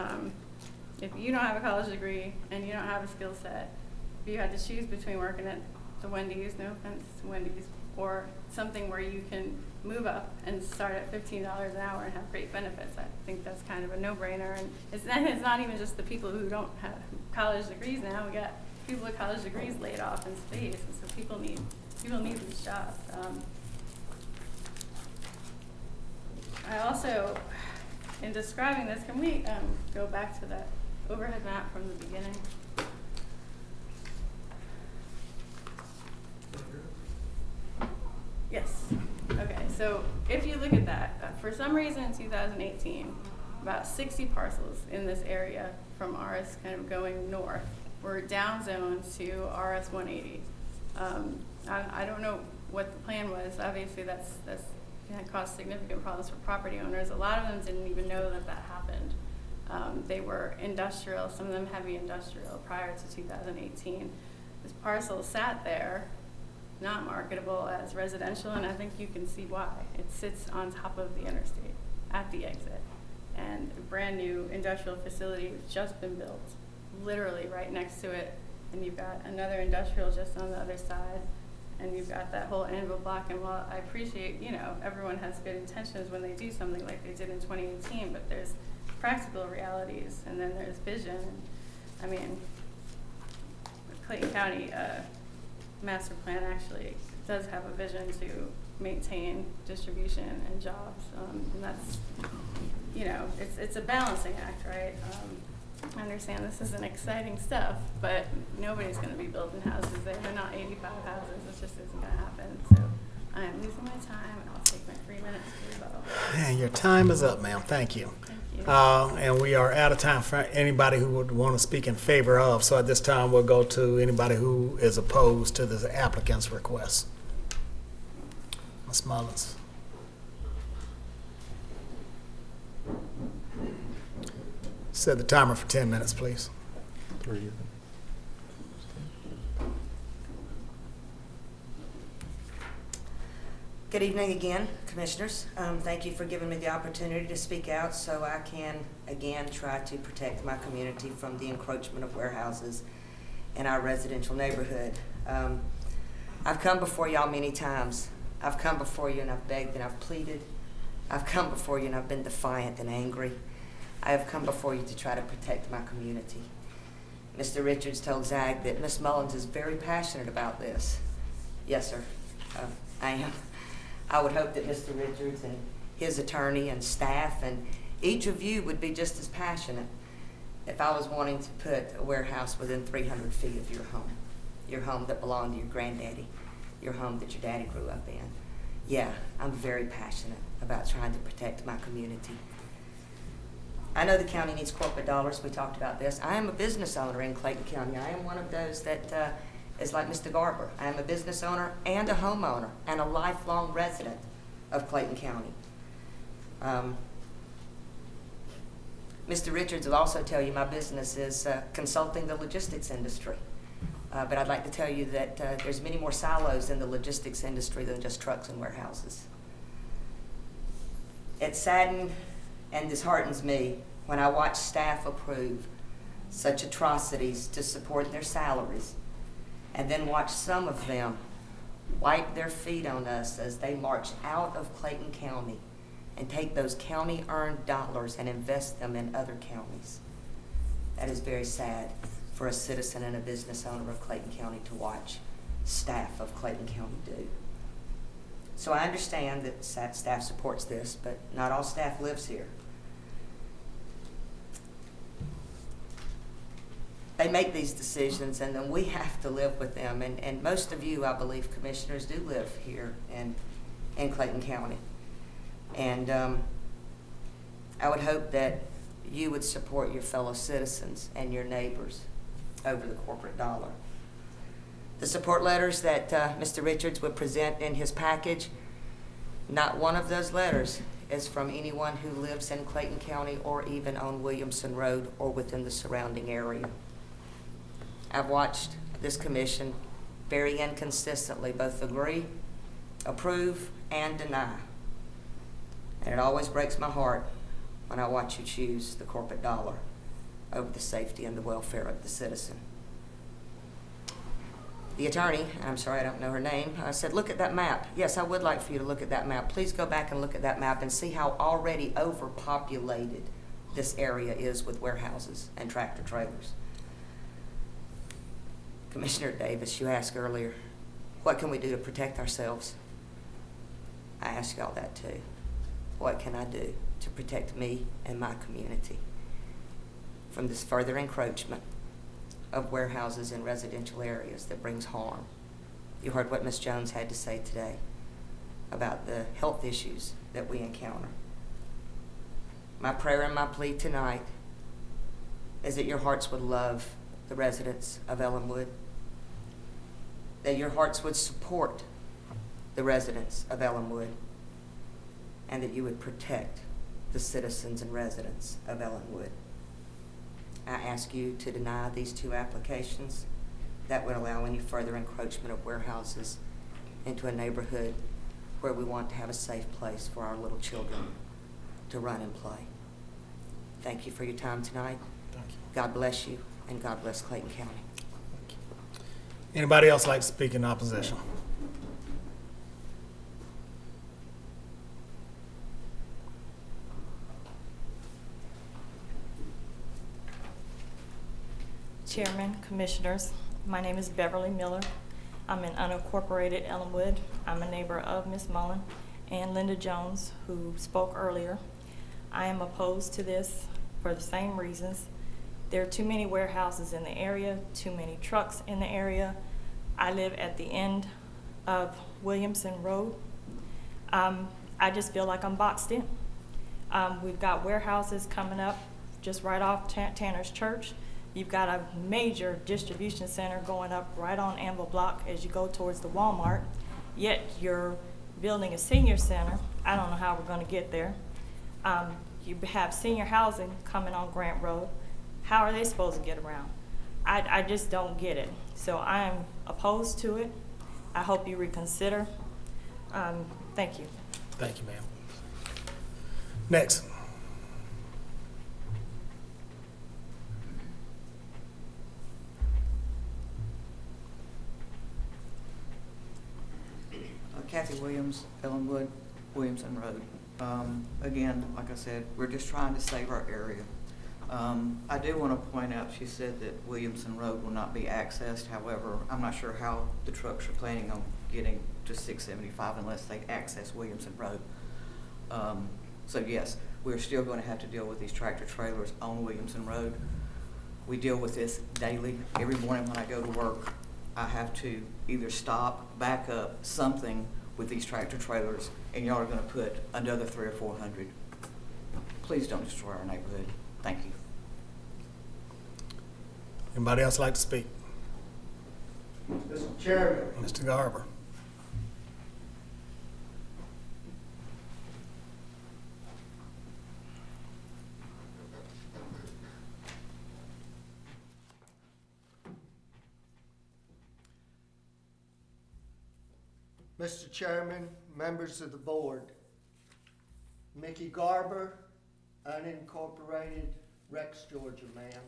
if you don't have a college degree and you don't have a skill set, if you had to choose between working at the Wendy's, no offense to Wendy's, or something where you can move up and start at $15 an hour and have great benefits, I think that's kind of a no-brainer. And it's not even just the people who don't have college degrees now. We got people with college degrees laid off in space, and so people need these jobs. I also, in describing this, can we go back to that overhead map from the beginning? Yes. Okay, so if you look at that, for some reason in 2018, about 60 parcels in this area from RS kind of going north were down zoned to RS 180. I don't know what the plan was. Obviously, that's going to cause significant problems for property owners. A lot of them didn't even know that happened. They were industrial, some of them heavy industrial, prior to 2018. This parcel sat there, not marketable as residential, and I think you can see why. It sits on top of the interstate at the exit, and a brand new industrial facility has just been built, literally right next to it, and you've got another industrial just on the other side, and you've got that whole Anvil block. And while I appreciate, you know, everyone has good intentions when they do something like they did in 2018, but there's practical realities, and then there's vision. I mean, Clayton County master plan actually does have a vision to maintain distribution and jobs, and that's, you know, it's a balancing act, right? I understand this isn't exciting stuff, but nobody's going to be building houses there. They're not 85 houses. It just isn't going to happen. So I am losing my time, and I'll take my 3 minutes to rebuttal. And your time is up, ma'am. Thank you. Thank you. And we are out of time for anybody who would want to speak in favor of. So at this time, we'll go to anybody who is opposed to the applicant's request. Ms. Mullins. Set the timer for 10 minutes, please. 3. Good evening again, Commissioners. Thank you for giving me the opportunity to speak out so I can, again, try to protect my community from the encroachment of warehouses in our residential neighborhood. I've come before y'all many times. I've come before you and I've begged and I've pleaded. I've come before you and I've been defiant and angry. I have come before you to try to protect my community. Mr. Richards told Zag that Ms. Mullins is very passionate about this. Yes, sir, I am. I would hope that Mr. Richards and his attorney and staff and each of you would be just as passionate if I was wanting to put a warehouse within 300 feet of your home that belonged to your granddaddy, your home that your daddy grew up in. Yeah, I'm very passionate about trying to protect my community. I know the county needs corporate dollars. We talked about this. I am a business owner in Clayton County. I am one of those that is like Mr. Garber. I am a business owner and a homeowner and a lifelong resident of Clayton County. Mr. Richards will also tell you my business is consulting the logistics industry. But I'd like to tell you that there's many more silos in the logistics industry than just trucks and warehouses. It saddens and disheartens me when I watch staff approve such atrocities to support their salaries, and then watch some of them wipe their feet on us as they march out of Clayton County and take those county-earned dollars and invest them in other counties. That is very sad for a citizen and a business owner of Clayton County to watch staff of Clayton County do. So I understand that staff supports this, but not all staff lives here. They make these decisions, and then we have to live with them. And most of you, I believe, commissioners, do live here in Clayton County. And I would hope that you would support your fellow citizens and your neighbors over the corporate dollar. The support letters that Mr. Richards would present in his package Not one of those letters is from anyone who lives in Clayton County or even on Williamson Road or within the surrounding area. I've watched this commission very inconsistently both agree, approve, and deny. And it always breaks my heart when I watch you choose the corporate dollar over the safety and the welfare of the citizen. The attorney, I'm sorry I don't know her name, said, look at that map. Yes, I would like for you to look at that map. Please go back and look at that map and see how already overpopulated this area is with warehouses and tractor trailers. Commissioner Davis, you asked earlier, what can we do to protect ourselves? I asked y'all that too. What can I do to protect me and my community from this further encroachment of warehouses in residential areas that brings harm? You heard what Ms. Jones had to say today about the health issues that we encounter. My prayer and my plea tonight is that your hearts would love the residents of Ellenwood, that your hearts would support the residents of Ellenwood, and that you would protect the citizens and residents of Ellenwood. I ask you to deny these two applications that would allow any further encroachment of warehouses into a neighborhood where we want to have a safe place for our little children to run and play. Thank you for your time tonight. Thank you. God bless you, and God bless Clayton County. Anybody else like to speak in opposition? Chairman, Commissioners, my name is Beverly Miller. I'm in unincorporated Ellenwood. I'm a neighbor of Ms. Mullen and Linda Jones, who spoke earlier. I am opposed to this for the same reasons. There are too many warehouses in the area, too many trucks in the area. I live at the end of Williamson Road. I just feel like I'm boxed in. We've got warehouses coming up just right off Tanner's Church. You've got a major distribution center going up right on Mboc201 as you go towards the Walmart, yet you're building a senior center. I don't know how we're going to get there. You have senior housing coming on Grant Road. How are they supposed to get around? I just don't get it. So I am opposed to it. I hope you reconsider. Thank you. Thank you, ma'am. Next. Kathy Williams, Ellenwood, Williamson Road. Again, like I said, we're just trying to save our area. I do want to point out, she said that Williamson Road will not be accessed. However, I'm not sure how the trucks are planning on getting to 675 unless they access Williamson Road. So yes, we're still going to have to deal with these tractor trailers on Williamson Road. We deal with this daily. Every morning when I go to work, I have to either stop, back up, something with these tractor trailers, and y'all are going to put another 300 or 400. Please don't destroy our neighborhood. Thank you. Anybody else like to speak? Mr. Chairman. Mr. Garber. Mr. Chairman, members of the board, Mickey Garber, unincorporated Rex, Georgia, ma'am.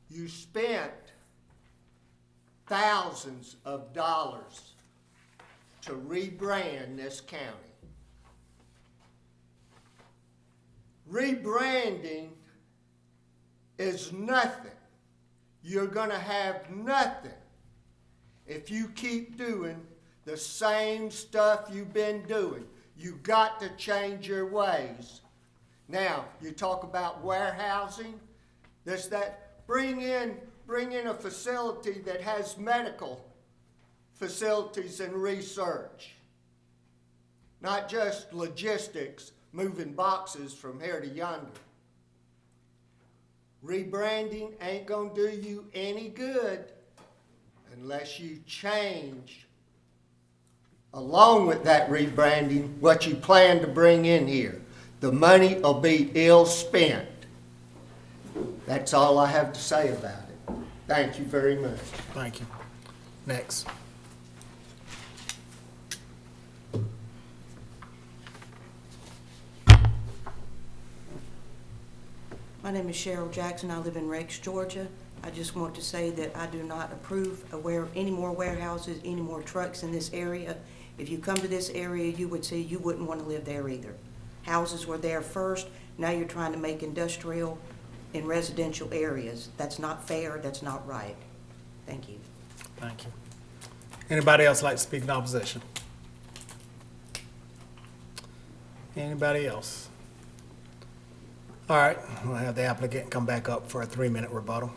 You spent thousands of dollars to rebrand this county. Rebranding is nothing. You're gonna have nothing if you keep doing the same stuff you've been doing. You got to change your ways. Now, you talk about warehousing, this, that, bring in a facility that has medical facilities and research. Not just logistics, moving boxes from here to yonder. Rebranding ain't gonna do you any good unless you change along with that rebranding, what you plan to bring in here. The money will be ill spent. That's all I have to say about it. Thank you very much. Thank you. Next. My name is Cheryl Jackson. I live in Rex, Georgia. I just want to say that I do not approve of any more warehouses, any more trucks in this area. If you come to this area, you would see you wouldn't want to live there either. Houses were there first. Now you're trying to make industrial in residential areas. That's not fair. That's not right. Thank you. Thank you. Anybody else like to speak in opposition? Anybody else? All right, we'll have the applicant come back up for a 3-minute rebuttal.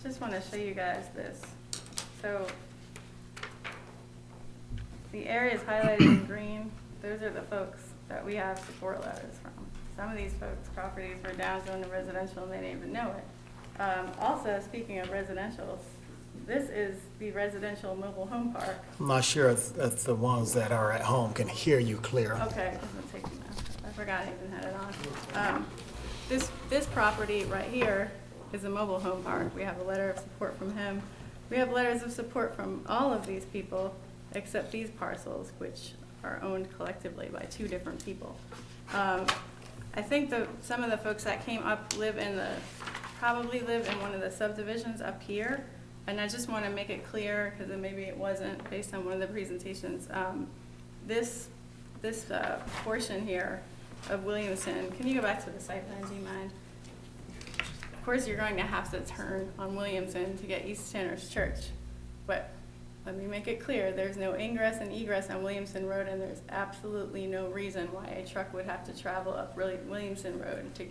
Just want to show you guys this. So the areas highlighted in green, those are the folks that we have support letters from. Some of these folks' properties were downzoned to residential and they didn't even know it. Also, speaking of residential, this is the residential mobile home park. I'm not sure if the ones that are at home can hear you clear. Okay, it doesn't take me now. I forgot I even had it on. This property right here is a mobile home park. We have a letter of support from him. We have letters of support from all of these people except these parcels, which are owned collectively by 2 different people. I think some of the folks that came up probably live in one of the subdivisions up here. And I just want to make it clear, because maybe it wasn't based on one of the presentations. This portion here of Williamson, can you go back to the site plan, do you mind? Of course, you're going to have to turn on Williamson to get East Tanner's Church. But let me make it clear, there's no ingress and egress on Williamson Road, and there's absolutely no reason why a truck would have to travel up Williamson Road to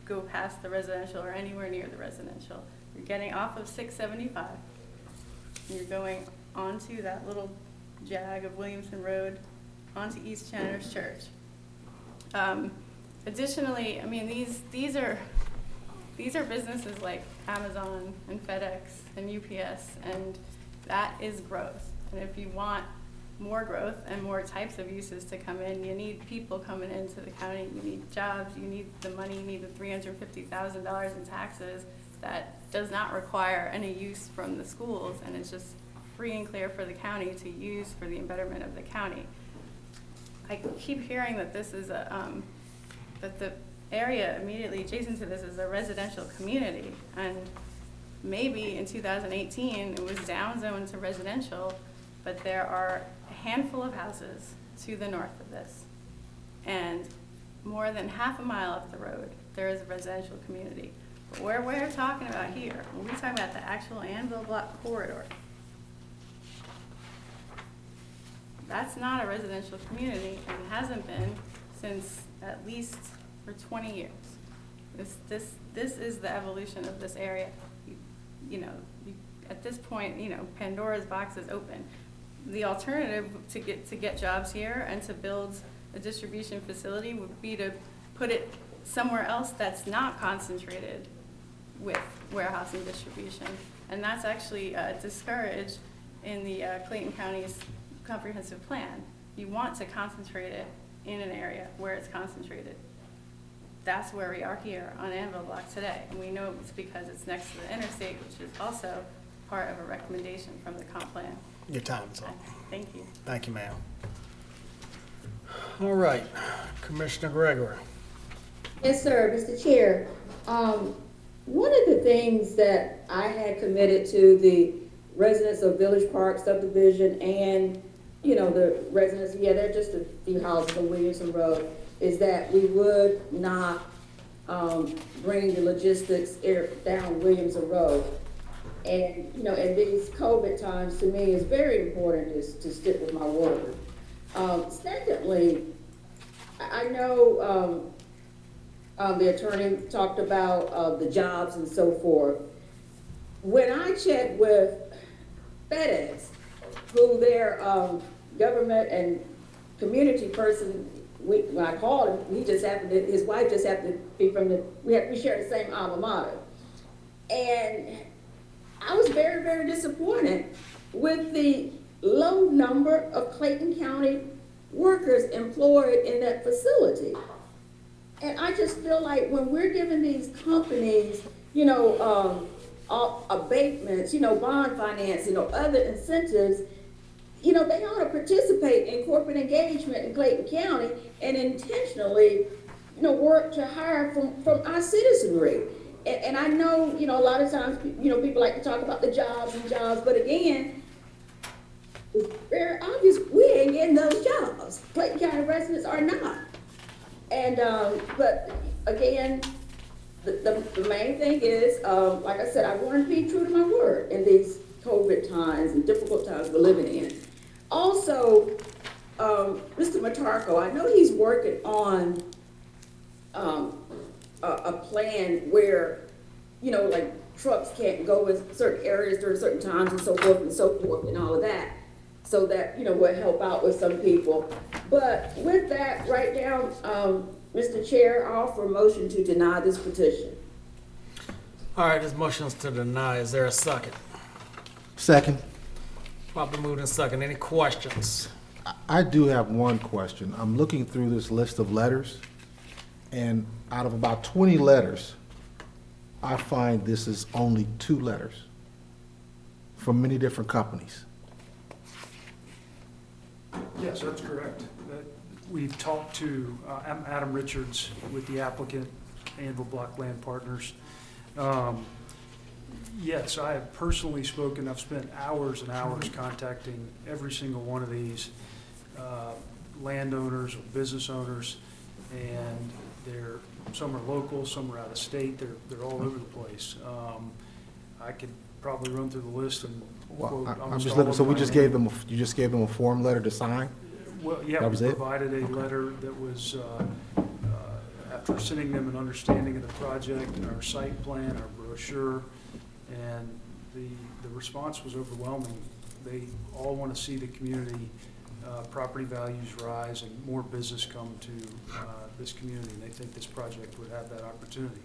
go past the residential or anywhere near the residential. You're getting off of 675, and you're going onto that little jag of Williamson Road, onto East Tanner's Church. Additionally, I mean, these are businesses like Amazon and FedEx and UPS, and that is growth. And if you want more growth and more types of uses to come in, you need people coming into the county, you need jobs, you need the money, you need the $350,000 in taxes that does not require any use from the schools, and it's just free and clear for the county to use for the betterment of the county. I keep hearing that this is that the area immediately adjacent to this is a residential community, and maybe in 2018 it was downzoned to residential, but there are a handful of houses to the north of this, and more than half a mile up the road there is a residential community. But where we're talking about here, when we talk about the actual Anvil Block corridor, that's not a residential community, and hasn't been since at least for 20 years. This is the evolution of this area. At this point, Pandora's box is open. The alternative to get jobs here and to build a distribution facility would be to put it somewhere else that's not concentrated with warehouse and distribution. And that's actually discouraged in the Clayton County's comprehensive plan. You want to concentrate it in an area where it's concentrated. That's where we are here on Anvil Block today. And we know it's because it's next to the interstate, which is also part of a recommendation from the comp plan. Your time is up. Thank you. Thank you, ma'am. All right, Commissioner Gregory. Yes, sir, Mr. Chair. One of the things that I had committed to the residents of Village Park Subdivision and, the residents, they're just a few houses on Williamson Road, is that we would not bring the logistics down Williamson Road. And, in these COVID times, to me, it's very important to stick with my word. Secondly, I know the attorney talked about the jobs and so forth. When I checked with FedEx, who their government and community person when I called him, his wife just happened to be from we share the same alma mater. And I was very, very disappointed with the low number of Clayton County workers employed in that facility. And I just feel like when we're giving these companies, abatements, bond finance, other incentives, they ought to participate in corporate engagement in Clayton County and intentionally, work to hire from our citizenry. And I know, a lot of times, people like to talk about the jobs, but again, it's very obvious we ain't getting those jobs. Clayton County residents are not. And, but again, the main thing is, like I said, I want to be true to my word in these COVID times and difficult times we're living in. Also, Mr. Matarco, I know he's working on a plan where, like trucks can't go in certain areas during certain times and so forth and all of that. So that, will help out with some people. But with that, right now, Mr. Chair, I offer a motion to deny this petition. All right, this motion's to deny. Is there a second? Second. Properly moved and second. Any questions? I do have one question. I'm looking through this list of letters, and out of about 20 letters, I find this is only 2 letters from many different companies. Yes, that's correct. We've talked to, I'm Adam Richards with the applicant, Anvil Block Land Partners. Yes, I have personally spoken, I've spent hours and hours contacting every single one of these landowners or business owners, and some are local, some are out of state, they're all over the place. I could probably run through the list and quote I'm almost just all looking, of so we my just name. gave them, you just gave them a form letter to sign? Well, yeah, That we was it? provided a letter that was, after sending them an understanding of the project, our site plan, our brochure, and the response was overwhelming. They all want to see the community, property values rise and more business come to this community, and they think this project would have that opportunity.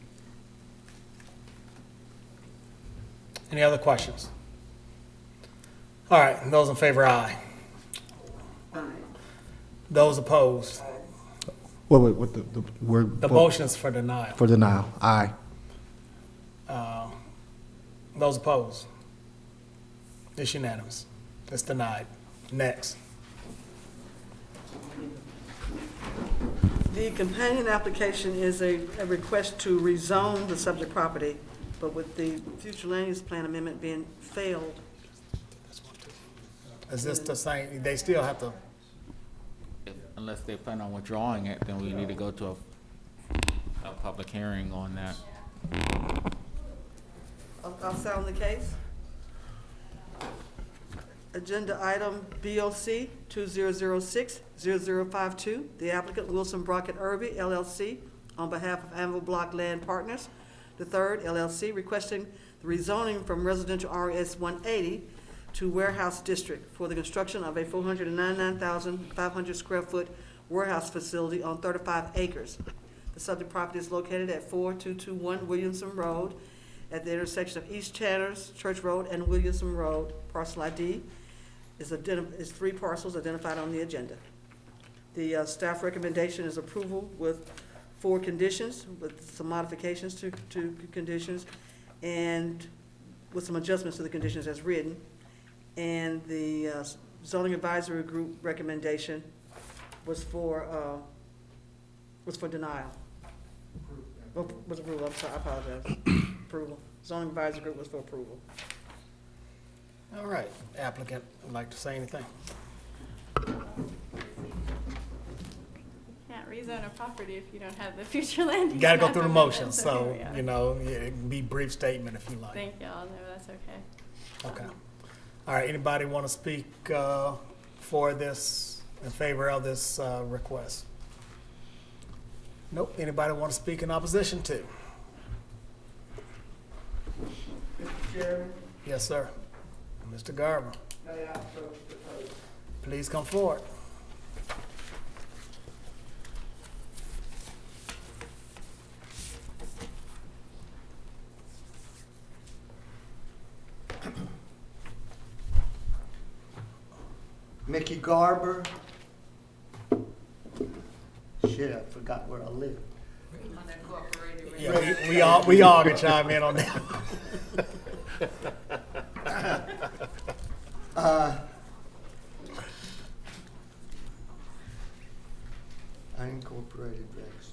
Any other questions? All right, those in favor, aye. Aye. Those opposed? Wait, what The motion's for denial. For denial, aye. Those opposed? It's unanimous. It's denied. Next. The companion application is a request to rezone the subject property, but with the future land use plan amendment being failed. Is this the same, they still have to, Unless they plan on withdrawing it, then we need to go to a public hearing on that. I'll sound the case. Agenda item BOC 2006-0052, the applicant Wilson Brockett Irby LLC on behalf of Anvil Block Land Partners. The third LLC requesting the rezoning from residential RS 180 to warehouse district for the construction of a 499,500 square foot warehouse facility on 35 acres. The subject property is located at 4221 Williamson Road at the intersection of East Channers, Church Road, and Williamson Road. Parcel ID is 3 parcels identified on the agenda. The staff recommendation is approval with 4 conditions, with some modifications to conditions, and with some adjustments to the conditions as written. And the zoning advisory group recommendation was for denial. Was approval, I'm sorry, I apologize. Approval. Zoning advisory group was for approval. all right, applicant would like to say anything? Can't rezone a property if you don't have the future land use. You gotta go map through the amendment, motions, so so, here we are. it can be brief statement if you like. Thank y'all, no, that's okay. Okay. All right, anybody want to speak for this, in favor of this request? Nope. Anybody want to speak in opposition to? Mr. Chairman, Yes, sir. Mr. Garber, may I approach the podium? please come forward. Mickey Garber. Shit, I forgot where I live. Yeah, we all can chime in on that. Unincorporated Rex.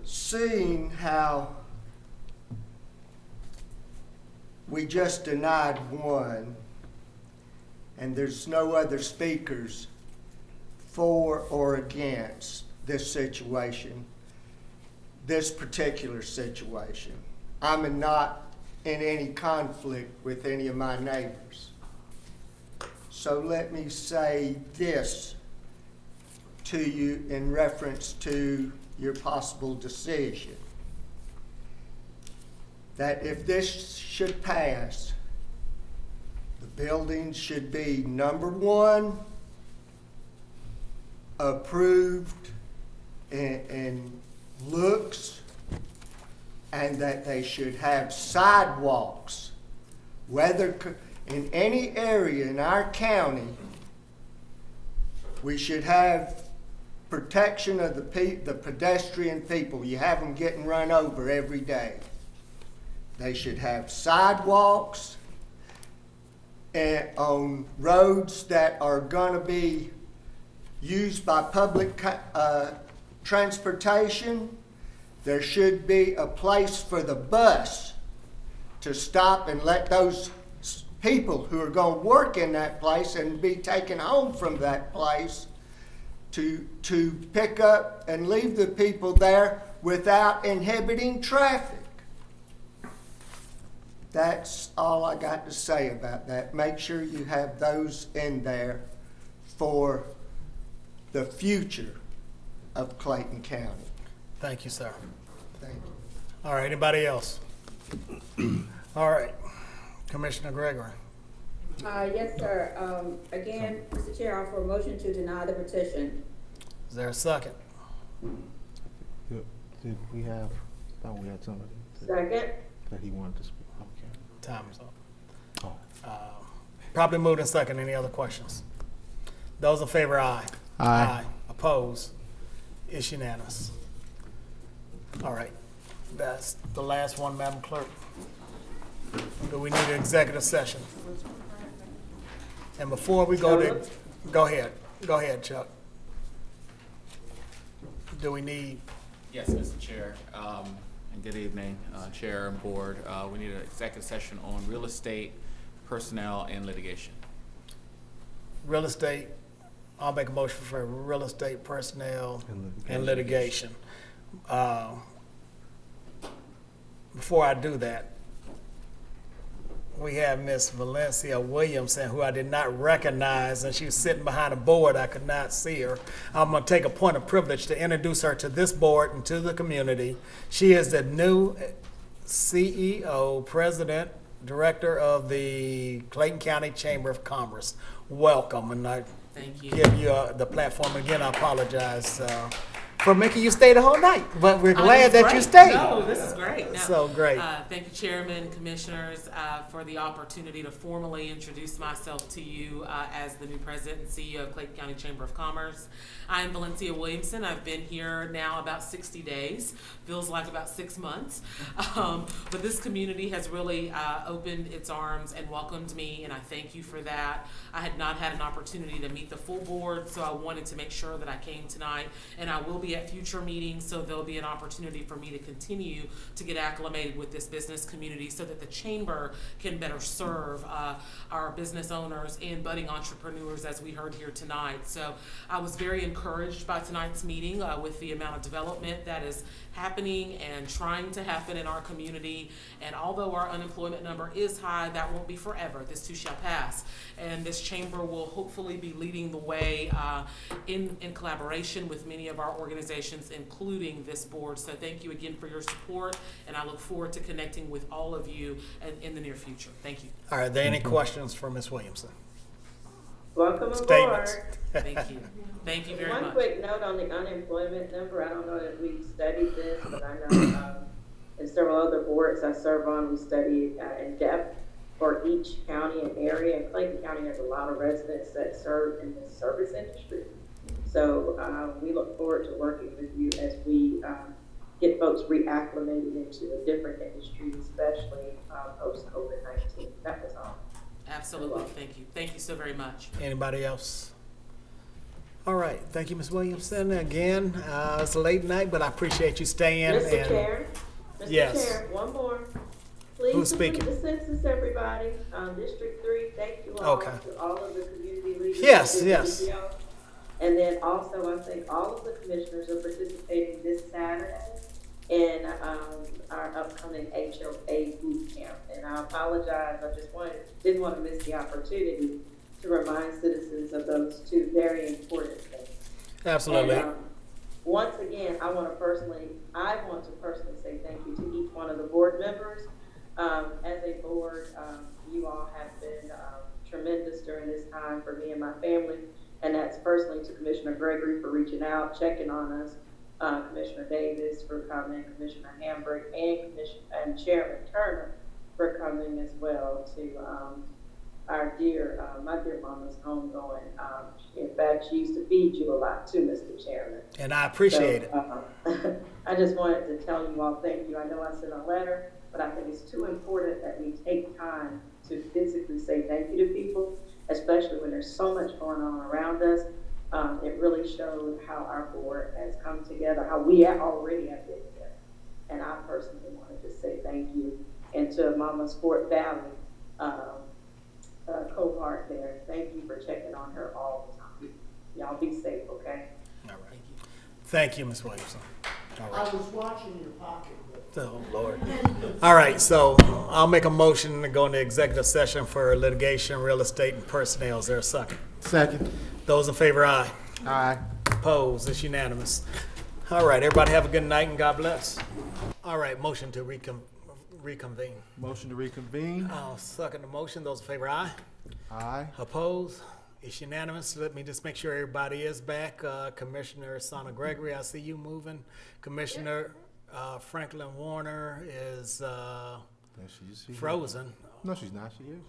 Seeing how we just denied one, and there's no other speakers for or against this situation, this particular situation. I'm not in any conflict with any of my neighbors. So let me say this to you in reference to your possible decision. That if this should pass, the building should be, number one, approved in looks, and that they should have sidewalks, whether in any area in our county, we should have protection of the pedestrian people. You have them getting run over every day. They should have sidewalks on roads that are going to be used by public transportation. There should be a place for the bus to stop and let those people who are going to work in that place and be taken home from that place to pick up and leave the people there without inhibiting traffic. That's all I got to say about that. Make sure you have those in there for the future of Clayton County. Thank you, sir. Thank you. All right, anybody else? All right, Commissioner Gregory. Yes, sir. Again, Mr. Chair, I offer a motion to deny the petition. Is there a second? Did we have, thought we had somebody Second. that he wanted to speak. Okay. Time is up. Oh. Probably moved in second. Any other questions? Those in favor, aye. Aye. Oppose? It's unanimous. All right. That's the last one, Madam Clerk. Do we need an executive session? And before we go to, go ahead, Chuck. Do we need? Yes, Mr. Chair, and good evening, Chair and Board. We need an executive session on real estate, personnel, and litigation. Real estate, I'll make a motion for real estate, personnel, and litigation. Before I do that, we have Miss Valencia Williamson, who I did not recognize, and she was sitting behind a board. I could not see her. I'm going to take a point of privilege to introduce her to this board and to the community. She is the new CEO, President, Director of the Clayton County Chamber of Commerce. Welcome, and I give you the platform again. I apologize for making you stay the whole night, but we're glad that you stayed. No, this is great. No, so great. Thank you, Chairman, Commissioners, for the opportunity to formally introduce myself to you as the new President and CEO of Clayton County Chamber of Commerce. I am Valencia Williamson. I've been here now about 60 days. Feels like about 6 months. But this community has really opened its arms and welcomed me, and I thank you for that. I had not had an opportunity to meet the full board, so I wanted to make sure that I came tonight, and I will be at future meetings, so there'll be an opportunity for me to continue to get acclimated with this business community so that the chamber can better serve our business owners and budding entrepreneurs, as we heard here tonight. So I was very encouraged by tonight's meeting with the amount of development that is happening and trying to happen in our community. And although our unemployment number is high, that won't be forever. This too shall pass. And this chamber will hopefully be leading the way in collaboration with many of our organizations, including this board. So thank you again for your support, and I look forward to connecting with all of you in the near future. Thank you. All right, are there any questions for Ms. Williamson? Welcome Statements. aboard. Thank you. Thank you very much. One quick note on the unemployment number. I don't know if we studied this, but I know in several other boards I serve on, we study it in depth. for each county and area. And Clayton County has a lot of residents that serve in the service industry. So we look forward to working with you as we get folks reacclimated into a different industry, especially post-COVID-19. That was all. Absolutely, thank you. Thank you so very much. Anybody else? All right, thank you, Ms. Williamson. Again, it's a late night, but I appreciate you staying. Mr. Chair, Mr. Yes. Chair, one more. Please Who's complete speaking? the census, everybody. District 3, thank you all. Okay. To all of the community leaders. Yes, that did yes. the video. And then also, I think all of the commissioners are participating this Saturday in our upcoming HOA boot camp. And I apologize, I just didn't want to miss the opportunity to remind citizens of those two very important things. Absolutely. And, once again, I want to personally say thank you to each one of the board members. As a board, you all have been tremendous during this time for me and my family. And that's personally to Commissioner Gregory for reaching out, checking on us, Commissioner Davis for coming, Commissioner Hambrick, and Chairman Turner for coming as well to our dear, my dear mama's homegoing. In fact, she used to feed you a lot too, Mr. Chairman. And I appreciate it. I just wanted to tell you all thank you. I know I sent a letter, but I think it's too important that we take time to physically say thank you to people, especially when there's so much going on around us. It really showed how our board has come together, how we already have been together. And I personally wanted to say thank you. And to Mama's Fort Valley cohort there, thank you for checking on her all the time. Y'all be safe, okay? All right. Thank you, Ms. Williamson. All right. I was watching your pocket. Oh, Lord. All right, so I'll make a motion to go into executive session for litigation, real estate, and personnel. Is there a second? Second. Those in favor, aye. Aye. Opposed? It's unanimous. All right, everybody have a good night and God bless. All right, motion to reconvene. Motion to reconvene. I'll second the motion. Those in favor, aye. Aye. Opposed? It's unanimous. Let me just make sure everybody is back. Commissioner Sana Gregory, I see you moving. Commissioner Franklin Warner is frozen. No, she's not. She is.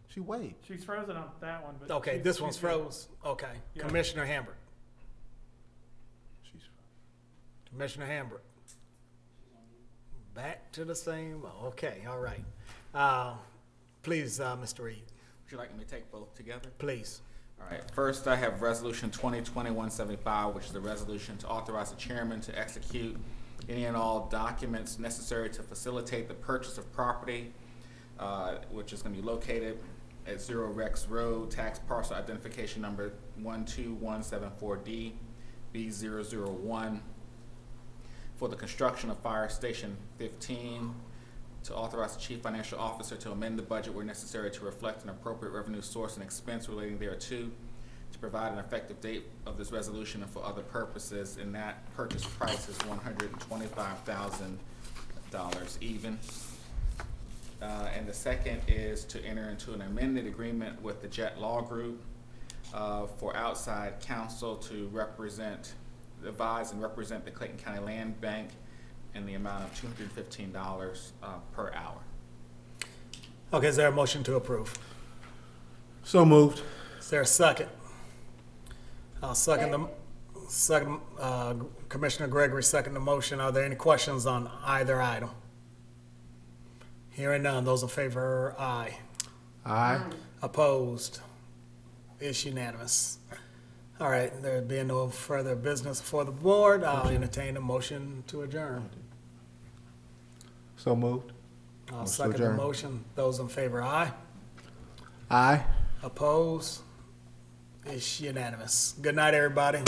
She waved. She's frozen on that one, but Okay, this one's froze. Okay. Yeah. Commissioner Hambrick. Commissioner Hambrick. Back to the same. Okay, all right. Please, Mr. Reed. Would you like me to take both together? Please. All right, first I have Resolution 2020-175, which is a resolution to authorize the chairman to execute any and all documents necessary to facilitate the purchase of property, which is going to be located at 0 Rex Road, tax parcel identification number 12174D B001, for the construction of Fire Station 15, to authorize the chief financial officer to amend the budget where necessary to reflect an appropriate revenue source and expense relating thereto, to provide an effective date of this resolution and for other purposes, and that purchase price is $125,000 even. And the second is to enter into an amended agreement with the Jet Law Group for outside counsel to advise and represent the Clayton County Land Bank in the amount of $215 per hour. Okay, is there a motion to approve? So moved. Is there a second? I'll second Commissioner Gregory second the motion. Are there any questions on either item? Hearing none. Those in favor, aye. Aye. Opposed? It's unanimous. All right, there being no further business for the board, I'll entertain a motion to adjourn. So moved. I'll second the motion. Those in favor, aye. Aye. Opposed? It's unanimous. Good night, everybody.